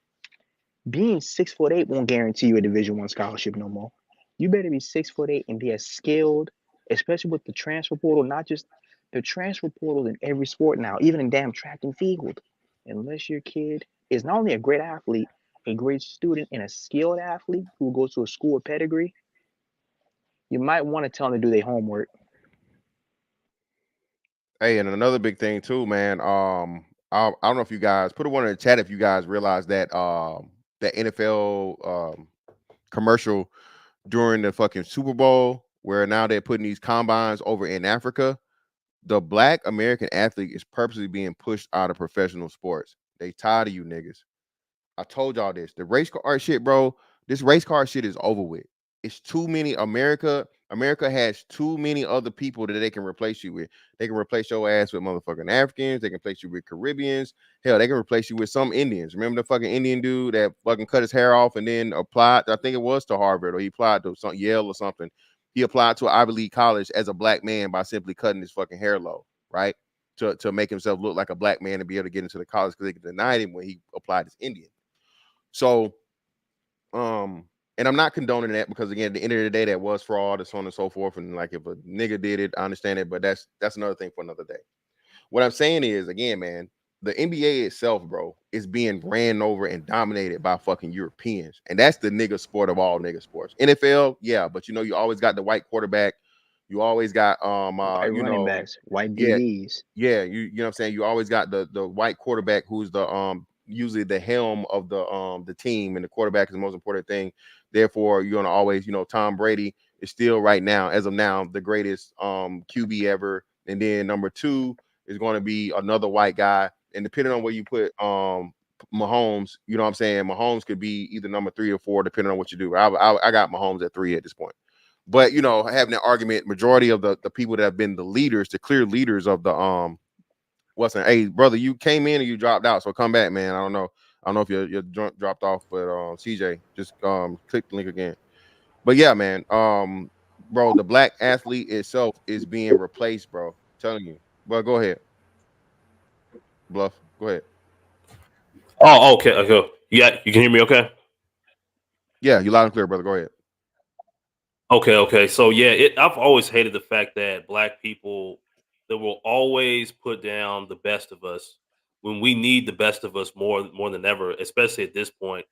Being 6'8" won't guarantee you a Division I scholarship no more. You better be 6'8" and be as skilled, especially with the transfer portal, not just the transfer portal in every sport now, even in damn track and field. Unless your kid is not only a great athlete, a great student, and a skilled athlete who goes to a school with pedigree, you might want to tell them to do their homework. Hey, and another big thing too, man. I don't know if you guys put a one in the chat if you guys realize that that NFL commercial during the fucking Super Bowl where now they're putting these combines over in Africa. The black American athlete is purposely being pushed out of professional sports. They tired of you niggas. I told y'all this. The race car shit, bro. This race car shit is over with. It's too many. America has too many other people that they can replace you with. They can replace your ass with motherfucking Africans. They can replace you with Caribbeans. Hell, they can replace you with some Indians. Remember the fucking Indian dude that fucking cut his hair off and then applied? I think it was to Harvard or he applied to some Yale or something. He applied to an Ivy League college as a black man by simply cutting his fucking hair low, right? To make himself look like a black man and be able to get into the college because they denied him when he applied as Indian. So, and I'm not condoning that because again, at the end of the day, that was fraud and so on and so forth. And like if a nigga did it, I understand it, but that's another thing for another day. What I'm saying is, again, man, the NBA itself, bro, is being ran over and dominated by fucking Europeans, and that's the nigga sport of all nigga sports. NFL, yeah, but you know, you always got the white quarterback. You always got White you running know, backs, white yeah, DBs. yeah, you know what I'm saying? You always got the white quarterback who's the usually the helm of the team, and the quarterback is the most important thing. Therefore, you're gonna always, you know, Tom Brady is still right now, as of now, the greatest QB ever. And then number 2 is going to be another white guy. And depending on where you put Mahomes, you know what I'm saying? Mahomes could be either number 3 or 4, depending on what you do. I got Mahomes at 3 at this point. But you know, having that argument, majority of the people that have been the leaders, the clear leaders of the what's that? Hey, brother, you came in and you dropped out, so come back, man. I don't know if your joint dropped off, but CJ, just click the link again. But yeah, man, bro, the black athlete itself is being replaced, bro. I'm telling you. But go ahead, Bluff. Go ahead. Oh, okay, okay. Yeah, you can hear me okay? Yeah, you loud and clear, brother. Go ahead. Okay, okay. So yeah, I've always hated the fact that black people that will always put down the best of us when we need the best of us more than ever, especially at this point.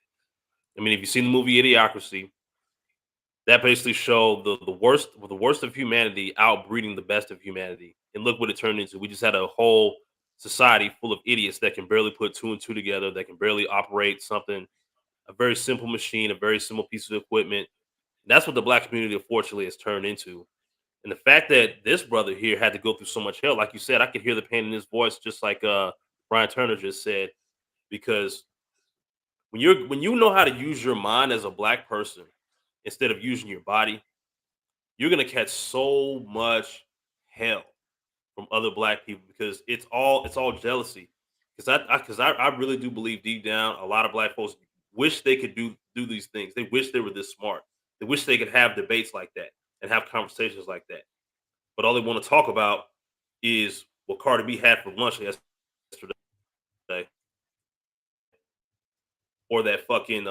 I mean, if you've seen the movie Idiocracy, that basically showed the worst of humanity outbreeding the best of humanity. And look what it turned into. We just had a whole society full of idiots that can barely put 2 and 2 together, that can barely operate something, a very simple machine, a very simple piece of equipment. That's what the black community unfortunately has turned into. And the fact that this brother here had to go through so much hell, like you said, I could hear the pain in his voice, just like Brian Turner just said, because when you know how to use your mind as a black person instead of using your body, you're gonna catch so much hell from other black people because it's all jealousy. Because I really do believe deep down a lot of black folks wish they could do these things. They wish they were this smart. They wish they could have debates like that and have conversations like that. But all they want to talk about is what Cardi B had for lunch yesterday, or that fucking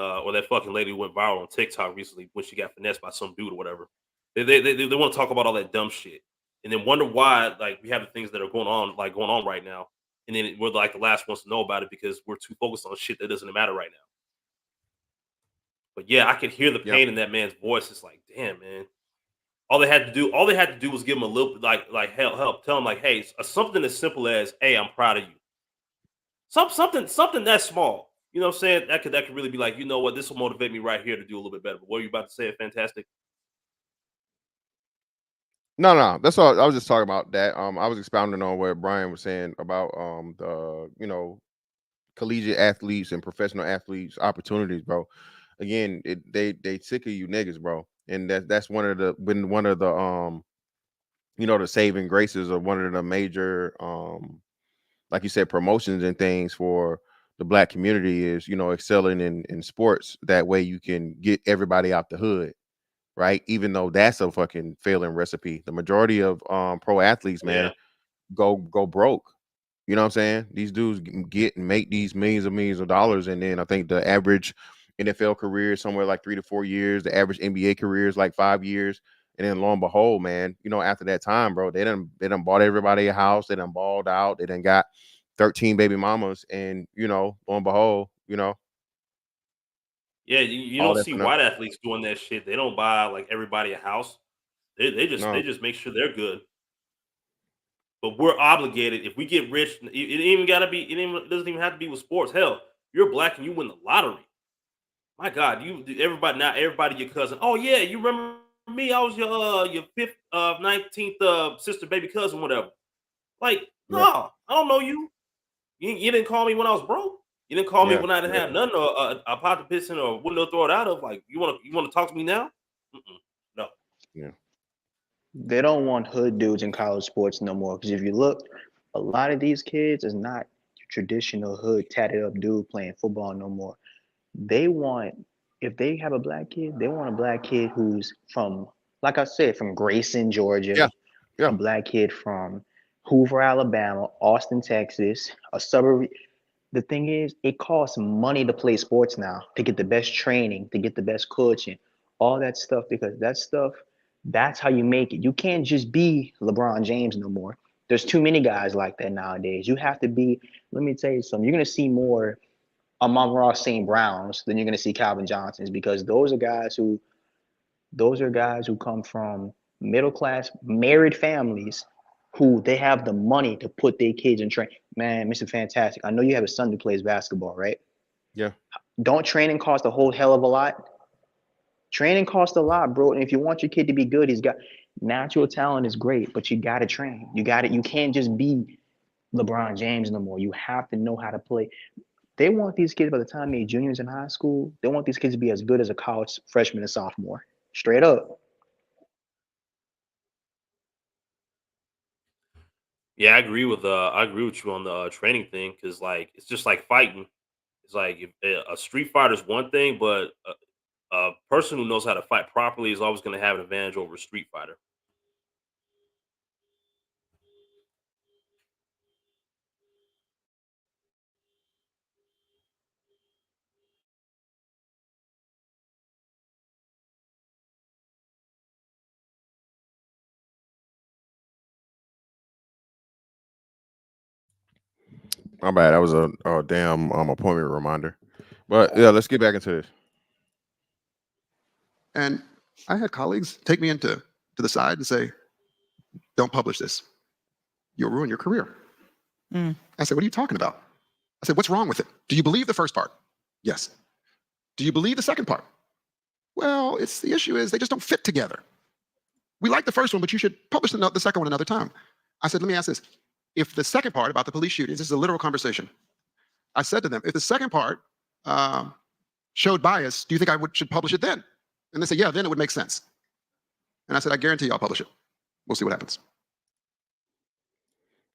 lady who went viral on TikTok recently when she got finessed by some dude or whatever. They want to talk about all that dumb shit and then wonder why like we have the things that are going on right now, and then we're like the last ones to know about it because we're too focused on shit that doesn't matter right now. But yeah, I could hear the Yep. pain in that man's voice. It's like, damn, man. All they had to do was give him a little like help, tell him like, hey, something as simple as, hey, I'm proud of you. Something that small. You know what I'm saying? That could really be like, you know what, this will motivate me right here to do a little bit better. But what are you about to say? Fantastic. No, that's all. I was just talking about that. I was expounding on what Brian was saying about the collegiate athletes and professional athletes opportunities, bro. Again, they sick of you niggas, bro, and that's one of the the saving graces of one of the major like you said promotions and things for the black community is excelling in sports. That way you can get everybody out the hood, right? Even though that's a fucking failing recipe. The majority of pro athletes, man, Yeah. go broke. You know what I'm saying? These dudes get and make these millions of dollars, and then I think the average NFL career is somewhere like 3 to 4 years. The average NBA career is like 5 years, and then lo and behold, man, after that time, bro, they done bought everybody a house. They done balled out. They done got 13 baby mamas, and lo and behold, Yeah, you all don't that see for nothing. white athletes doing that shit. They don't buy like everybody a house. They No, just make sure they're good. But we're obligated if we get rich. It ain't even gotta be. It doesn't even have to be with sports. Hell, you're black and you win the lottery. My God, everybody your cousin. Oh yeah, you remember me? I was your fifth 19th sister, baby cousin, whatever. Like, yeah, no, I don't know you. You didn't call me when I was broke. You didn't call me yeah, when I didn't yeah, have nothing or a pot to piss in or a window to throw it out of. Like, you want to talk to me now? Mm-mm, no. yeah, They don't want hood dudes in college sports no more. Because if you look, a lot of these kids is not traditional hood tatted up dude playing football no more. They want, if they have a black kid, they want a black kid who's from, like I said, from Grayson, yeah, Georgia, a yeah, black kid from Hoover, Alabama, Austin, Texas, a suburb. The thing is, it costs money to play sports now, to get the best training, to get the best coaching, all that stuff, because that stuff, that's how you make it. You can't just be LeBron James no more. There's too many guys like that nowadays. You have to be, let me tell you something, you're going to see more Amon-Ra St. Browns than you're going to see Calvin Johnsons, because those are guys who come from middle class married families who they have the money to put their kids in train. Man, Mr. Fantastic, I know you have a son who plays basketball, right? yeah, Don't training cost a whole hell of a lot? Training costs a lot, bro. And if you want your kid to be good, he's got natural talent is great, but you gotta train. You can't just be LeBron James no more. You have to know how to play. They want these kids by the time they're juniors in high school, they want these kids to be as good as a college freshman and sophomore. Straight up. Yeah, I agree with you on the training thing because like it's just like fighting. It's like if, a street fighter is one thing, but a person who knows how to fight properly is always going to have an advantage over a street fighter. my bad. That was a damn appointment reminder. But yeah, let's get back into this. And I had colleagues take me to the side and say, "Don't publish this. You'll ruin your career." Mm. I said, "What are you talking about?" I said, "What's wrong with it? Do you believe the first part?" "Yes." "Do you believe the second part?" "Well, the issue is they just don't fit together." we like the first one, but you should publish the second one another time. I said, let me ask this. If the second part about the police shootings, this is a literal conversation. I said to them, if the second part showed bias, do you think I should publish it then? And they said, yeah, then it would make sense. And I said, I guarantee you I'll publish it. We'll see what happens.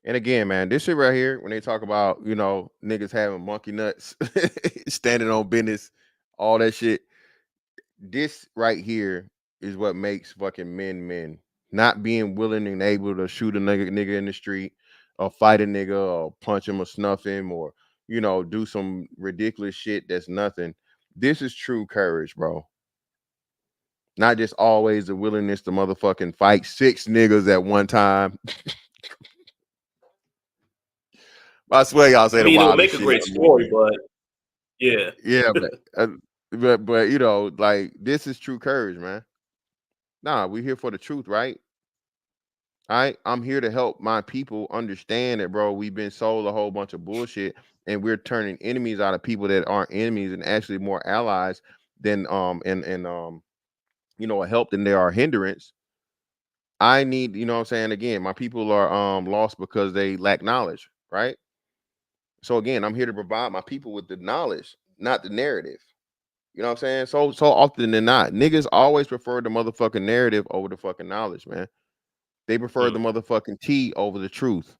And again, man, this shit right here, when they talk about, you know, niggas having monkey nuts, standing on business, all that shit, this right here is what makes fucking men. Not being willing and able to shoot a nigga in the street, or fight a nigga, or punch him or snuff him, or, you know, do some ridiculous shit that's nothing. This is true courage, bro. Not just always the willingness to motherfucking fight 6 niggas at one time. I swear y'all say I mean, the it'll wildest make a shit great ever. story, but yeah. Yeah, but you know, like, this is true courage, man. Nah, we're here for the truth, right? All right, I'm here to help my people understand that, bro. We've been sold a whole bunch of bullshit, and we're turning enemies out of people that aren't enemies, and actually more allies than you know, a help than they are a hindrance. I need, you know what I'm saying? Again, my people are lost because they lack knowledge, right? So again, I'm here to provide my people with the knowledge, not the narrative. You know what I'm saying? So often than not, niggas always prefer the motherfucking narrative over the fucking knowledge, man. They prefer the motherfucking tea over the truth.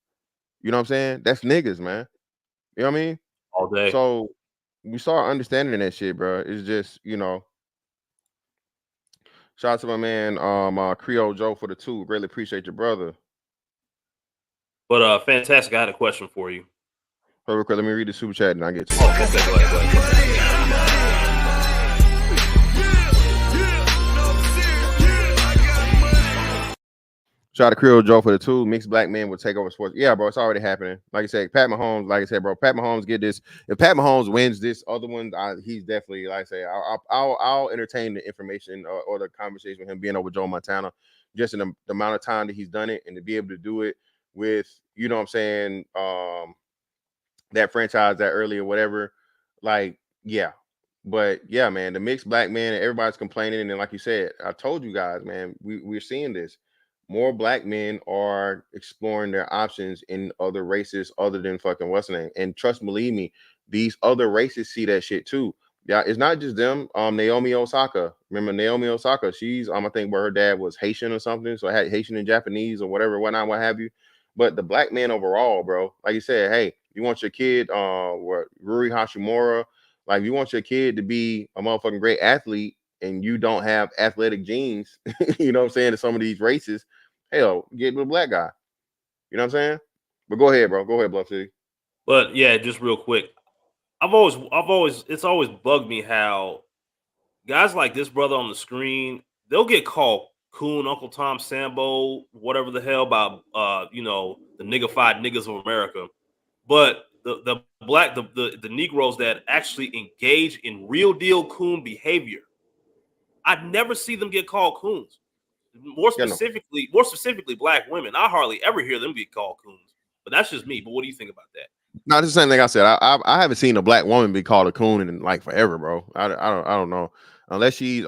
You know what I'm saying? That's niggas, man. You know what I mean? All day. So we start understanding that shit, bro. It's just, you know. Shout out to my man, Creole Joe for the 2. Really appreciate your brother. But fantastic. I had a question for you. Hold real quick, let me read the super chat and I get to it. Oh, okay, go ahead. Shout out to Creole Joe for the 2. Mixed black men will take over sports. Yeah, bro, it's already happening. Like I said, Pat Mahomes, like I said, bro, Pat Mahomes get this. If Pat Mahomes wins this other one, he's definitely, like I say, I'll entertain the information or the conversation with him being over Joe Montana, just in the amount of time that he's done it, and to be able to do it with, you know what I'm saying, that franchise that early or whatever. Like, yeah. But yeah, man, the mixed black man, everybody's complaining. And then, like you said, I told you guys, man, we're seeing this. More black men are exploring their options in other races other than fucking what's the name. And trust, believe me, these other races see that shit too. Yeah, it's not just them. Naomi Osaka. Remember Naomi Osaka? She's I think where her dad was Haitian or something. So I had Haitian and Japanese or whatever, whatnot, what have you. But the black man overall, bro, like you said, hey, you want your kid, Rui Hashimura, like you want your kid to be a motherfucking great athlete, and you don't have athletic genes, you know what I'm saying, to some of these races, hell, get with a black guy. You know what I'm saying? But go ahead, bro. Go ahead, Bluff City. But yeah, just real quick. It's always bugged me how guys like this brother on the screen, they'll get called coon, Uncle Tom, Sambo, whatever the hell about you know, the niggified niggas of America. But the Negroes that actually engage in real deal coon behavior, I'd never see them get called coons. More specifically, black women. I hardly ever hear them get called coons. But that's just me. But what do you think about that? No, it's the same thing I said. I haven't seen a black woman be called a coon in like forever, bro. I don't know. Unless she's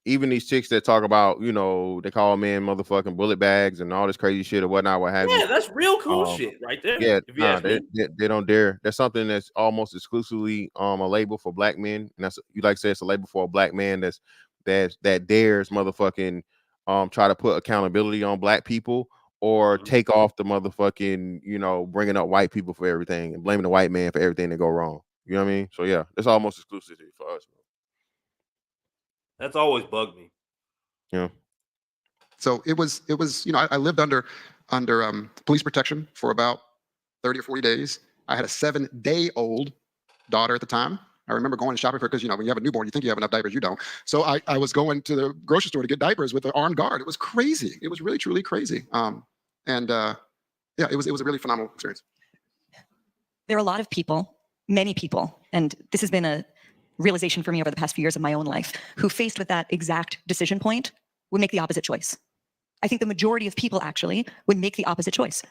even these chicks that talk about, you know, they call men motherfucking bullet bags and all this crazy shit or whatnot, what have you. Yeah, that's real coon shit right there. Yeah, if you ask me. they don't dare. That's something that's almost exclusively a label for black men, and that's, you like to say, it's a label for a black man that dares motherfucking try to put accountability on black people, or take off the motherfucking, you know, bringing up white people for everything and blaming the white man for everything that go wrong. You know what I mean? So yeah, it's almost exclusively for us, bro. That's always bugged me. Yeah. So it was, you know, I lived under police protection for about 30 or 40 days. I had a 7-day-old daughter at the time. I remember going and shopping for, because, you know, when you have a newborn, you think you have enough diapers, you don't. So I was going to the grocery store to get diapers with an armed guard. It was crazy. It was really, truly crazy. Yeah, it was a really phenomenal experience. There are a lot of people, many people, and this has been a realization for me over the past few years of my own life, who faced with that exact decision point would make the opposite choice. I think the majority of people actually would make the opposite choice.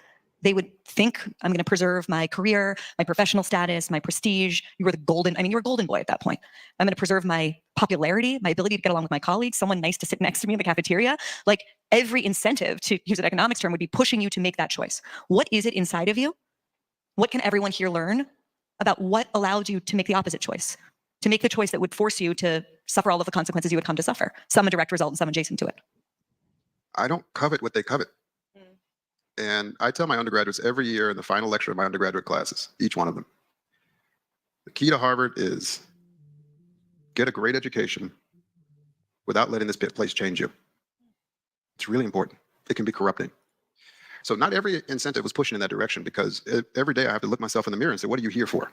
They would think, I'm going to preserve my career, my professional status, my prestige. You were you were a golden boy at that point. I'm going to preserve my popularity, my ability to get along with my colleagues, someone nice to sit next to me in the cafeteria. Like every incentive, to use an economics term, would be pushing you to make that choice. What is it inside of you? What can everyone here learn about what allowed you to make the opposite choice? To make the choice that would force you to suffer all of the consequences you would come to suffer, some a direct result and some adjacent to it. I don't covet what they covet. And I tell my undergraduates every year in the final lecture of my undergraduate classes, each one of them, the key to Harvard is get a great education without letting this place change you. It's really important. It can be corrupting. So not every incentive was pushing in that direction, because every day I have to look myself in the mirror and say, what are you here for?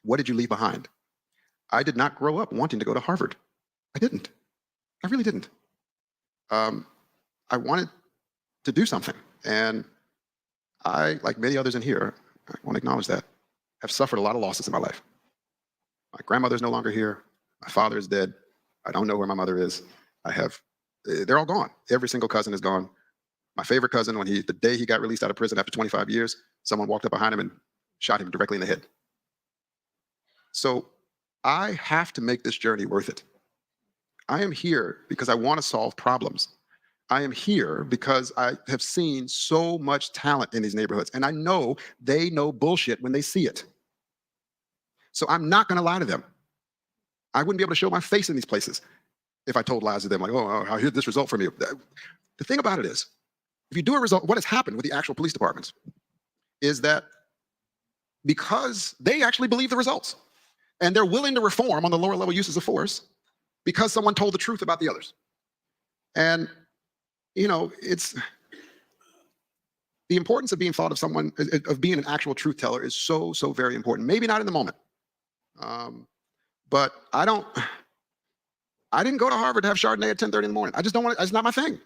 What did you leave behind? I did not grow up wanting to go to Harvard. I didn't. I really didn't. I wanted to do something. And I, like many others in here, I want to acknowledge that, have suffered a lot of losses in my life. My grandmother's no longer here. My father is dead. I don't know where my mother is. They're all gone. Every single cousin is gone. My favorite cousin, the day he got released out of prison after 25 years, someone walked up behind him and shot him directly in the head. So I have to make this journey worth it. I am here because I want to solve problems. I am here because I have seen so much talent in these neighborhoods, and I know they know bullshit when they see it. So I'm not going to lie to them. I wouldn't be able to show my face in these places if I told lies to them, like, oh, I hear this result from you. The thing about it is, if you do a result, what has happened with the actual police departments is that because they actually believe the results, and they're willing to reform on the lower level uses of force because someone told the truth about the others. And it's the importance of being thought of someone, of being an actual truth teller, is so very important. Maybe not in the moment, but I didn't go to Harvard to have Chardonnay at 10:30 in the morning. I just don't want it. It's not my thing.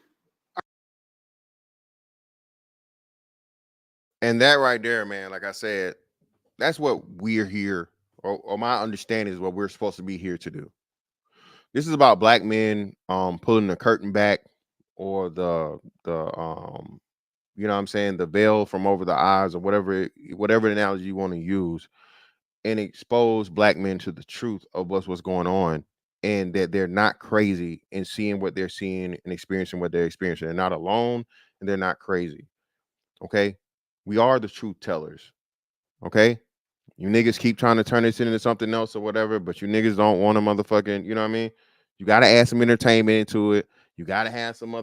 And that right there, man, like I said, that's what we're here, or my understanding is what we're supposed to be here to do. This is about black men pulling the curtain back, or the you know what I'm saying, the veil from over the eyes, or whatever analogy you want to use, and expose black men to the truth of what's going on, and that they're not crazy in seeing what they're seeing and experiencing what they're experiencing. They're not alone, and they're not crazy. Okay? We are the truth tellers. Okay? You niggas keep trying to turn this into something else or whatever, but you niggas don't want to motherfucking, you know what I mean? You got to add some entertainment into it. You got to have some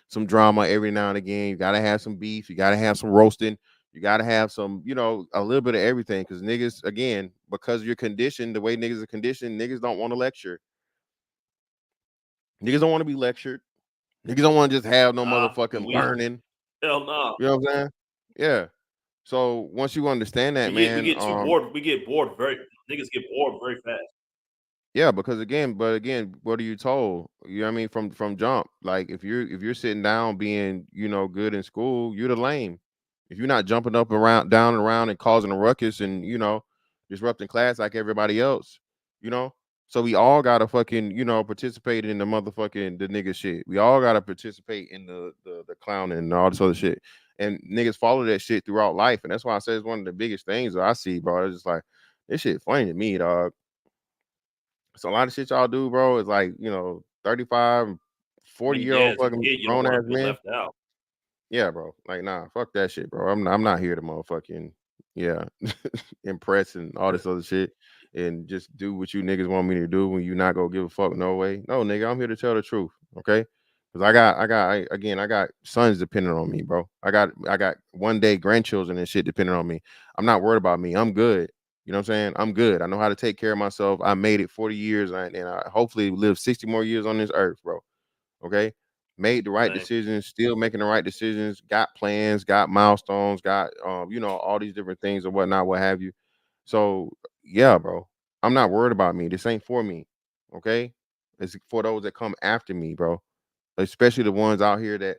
some drama every now and again. You got to have some beef. You got to have some roasting. You got to have some, a little bit of everything. Because niggas, again, because you're conditioned, the way niggas are conditioned, niggas don't want to lecture. Niggas don't want to be lectured. Niggas don't want to just have no motherfucking learning. Hell no. You know what I'm saying? Yeah. So once you understand that, we man, get too bored. We get bored niggas get bored very fast. Yeah, because again, what are you told? You know what I mean? From jump. Like if you're sitting down being, good in school, you're the lame. If you're not jumping up down and around and causing a ruckus and, disrupting class like everybody else, So we all gotta fucking, participate in the nigga shit. We all gotta participate in the clowning and all this other shit. And niggas follow that shit throughout life. And that's why I say it's one of the biggest things that I see, bro. It's just like, this shit funny to me, dog. So a lot of shit y'all do, bro, is like, 35, 40-year-old fucking you don't grown want ass to be men. left out. Yeah, bro. Like, nah, fuck that shit, bro. I'm not here to motherfucking, impress and all this other shit and just do what you niggas want me to do when you not gonna give a fuck. No way. No, nigga, I'm here to tell the truth. Okay. Cause I got sons depending on me, bro. I got one day grandchildren and shit depending on me. I'm not worried about me. I'm good. You know what I'm saying? I'm good. I know how to take care of myself. I made it 40 years and I hopefully live 60 more years on this earth, bro. Okay. Made the right decisions, still making the right decisions, got plans, got milestones, got all these different things or whatnot, what have you. So yeah, bro. I'm not worried about me. This ain't for me. Okay. It's for those that come after me, bro. Especially the ones out here that,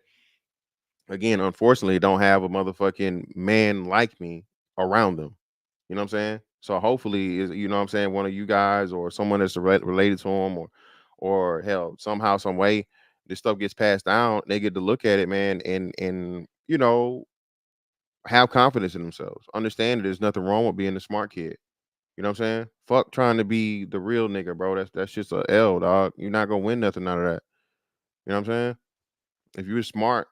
again, unfortunately, don't have a motherfucking man like me around them. You know what I'm saying? So hopefully, is what I'm saying, one of you guys or someone that's related to them, or hell, somehow, some way, this stuff gets passed down. They get to look at it, man, and have confidence in themselves. Understand that there's nothing wrong with being a smart kid. You know what I'm saying? Fuck trying to be the real nigga, bro. That's just a L, dog. You're not gonna win nothing out of that. You know what I'm saying? If you're smart,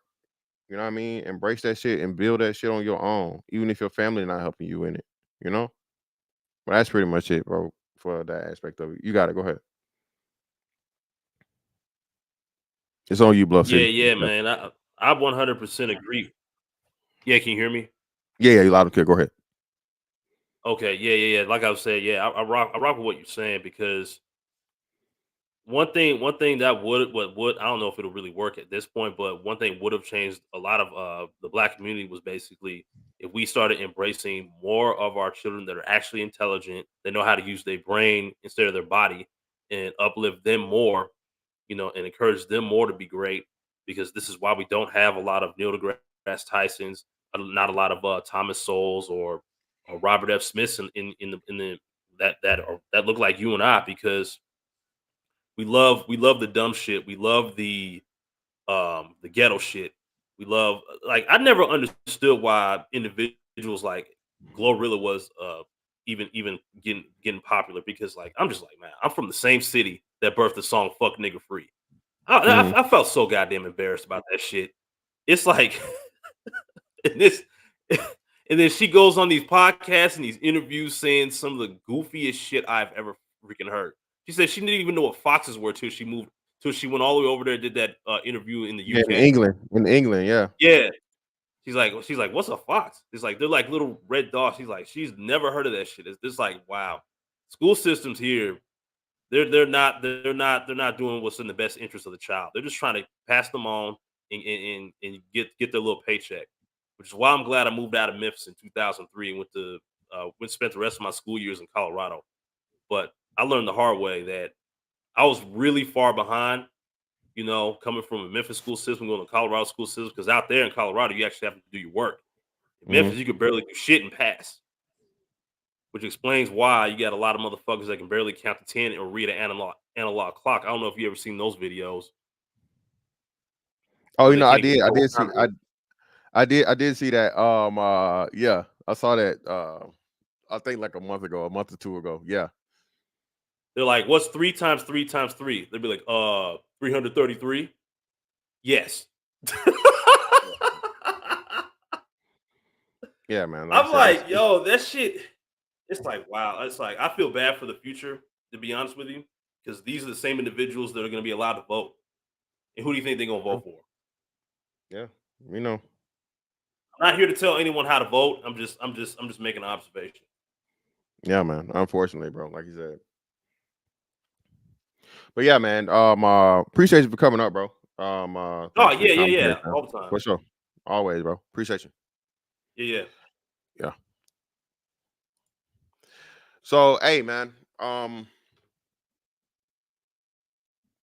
you know what I mean, embrace that shit and build that shit on your own, even if your family not helping you in it. You know? But that's pretty much it, bro, for that aspect of it. You got to go ahead. It's on you, Bluff Yeah, City. yeah, man. I 100% agree. Yeah, can you hear me? Yeah, you loud and clear. Go ahead. Okay, yeah. Like I was saying, yeah, I rock with what you're saying because one thing that would I don't know if it'll really work at this point, but one thing would have changed a lot of the black community was basically if we started embracing more of our children that are actually intelligent, they know how to use their brain instead of their body, and uplift them more, and encourage them more to be great. Because this is why we don't have a lot of Neil deGrasse Tysons, not a lot of Thomas Sowells or Robert F. Smiths in the that look like you and I, because we love the dumb shit. We love the ghetto shit. We love, like, I never understood why individuals like Glorilla was even getting popular, because like I'm just like, man, I'm from the same city that birthed the song "Fuck Nigga Free." I, Mhm. I, I felt so goddamn embarrassed about that shit. It's like and this and then she goes on these podcasts and these interviews saying some of the goofiest shit I've ever freaking heard. She said she didn't even know what foxes were till she went all the way over there and did that interview in the Yeah, in UK. England. In England, yeah. Yeah. She's like, what's a fox? It's like they're like little red dogs. She's never heard of that shit. It's just like, wow. School systems here, they're not doing what's in the best interest of the child. They're just trying to pass them on and get their little paycheck. Which is why I'm glad I moved out of Memphis in 2003 and went spent the rest of my school years in Colorado. But I learned the hard way that I was really far behind, coming from a Memphis school system, going to Colorado school system, because out there in Colorado, you actually have to do your work. In Mhm. Memphis, you could barely do shit and pass, which explains why you got a lot of motherfuckers that can barely count to 10 or read an analog clock. I don't know if you ever seen those videos Oh, where you they know, can't control see time. I did see that. Yeah, I saw that I think like a month or two ago. Yeah. They're like, "What's 3 times 3 times 3?" They'd be like, 333." Yes. Yeah, man. Like I I'm said, like, yo, that shit. It's like, wow. It's like, I feel bad for the future, to be honest with you, because these are the same individuals that are going to be allowed to vote. And who do you think they're going to vote for? yeah, you know. I'm not here to tell anyone how to vote. I'm just making an observation. Yeah, man. Unfortunately, bro, like you said. But yeah, man. Appreciate you for coming up, bro. Oh Thanks for your yeah, commentary, man. all the time. For sure. Always, bro. Appreciate you. Yeah. Yeah. So, hey, man.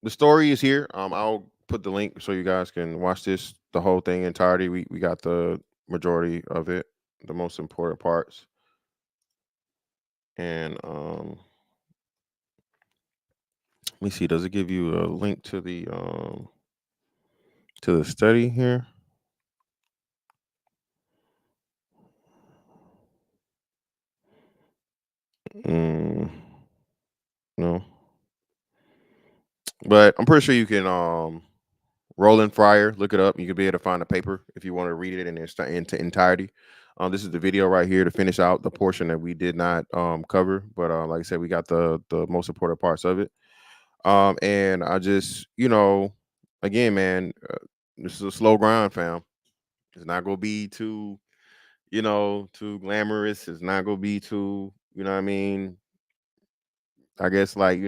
The story is here. I'll put the link so you guys can watch the whole thing entirety. We got the majority of it, the most important parts. And let me see, does it give you a link to the study here? No. But I'm pretty sure you can Roland Fryer, look it up. You could be able to find a paper if you want to read it in its entirety. This is the video right here to finish out the portion that we did not cover, but like I said, we got the most important parts of it. And I just, again, man, this is a slow grind, fam. It's not gonna be too glamorous. It's not gonna be too, what I mean, I guess like,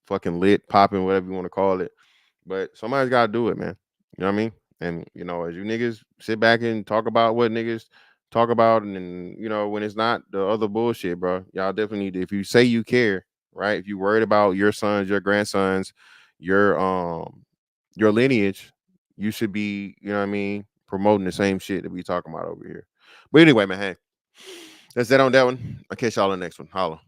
fucking lit, popping, whatever you want to call it. But somebody's got to do it, man. You know what I mean? And as you niggas sit back and talk about what niggas talk about, and then, when it's not the other bullshit, bro, y'all definitely need to. If you say you care, right? If you worried about your sons, your grandsons, your lineage, you should be, what I mean, promoting the same shit that we talking about over here. But anyway, man, hey, that's that on that one. I'll catch y'all on the next one. Holla.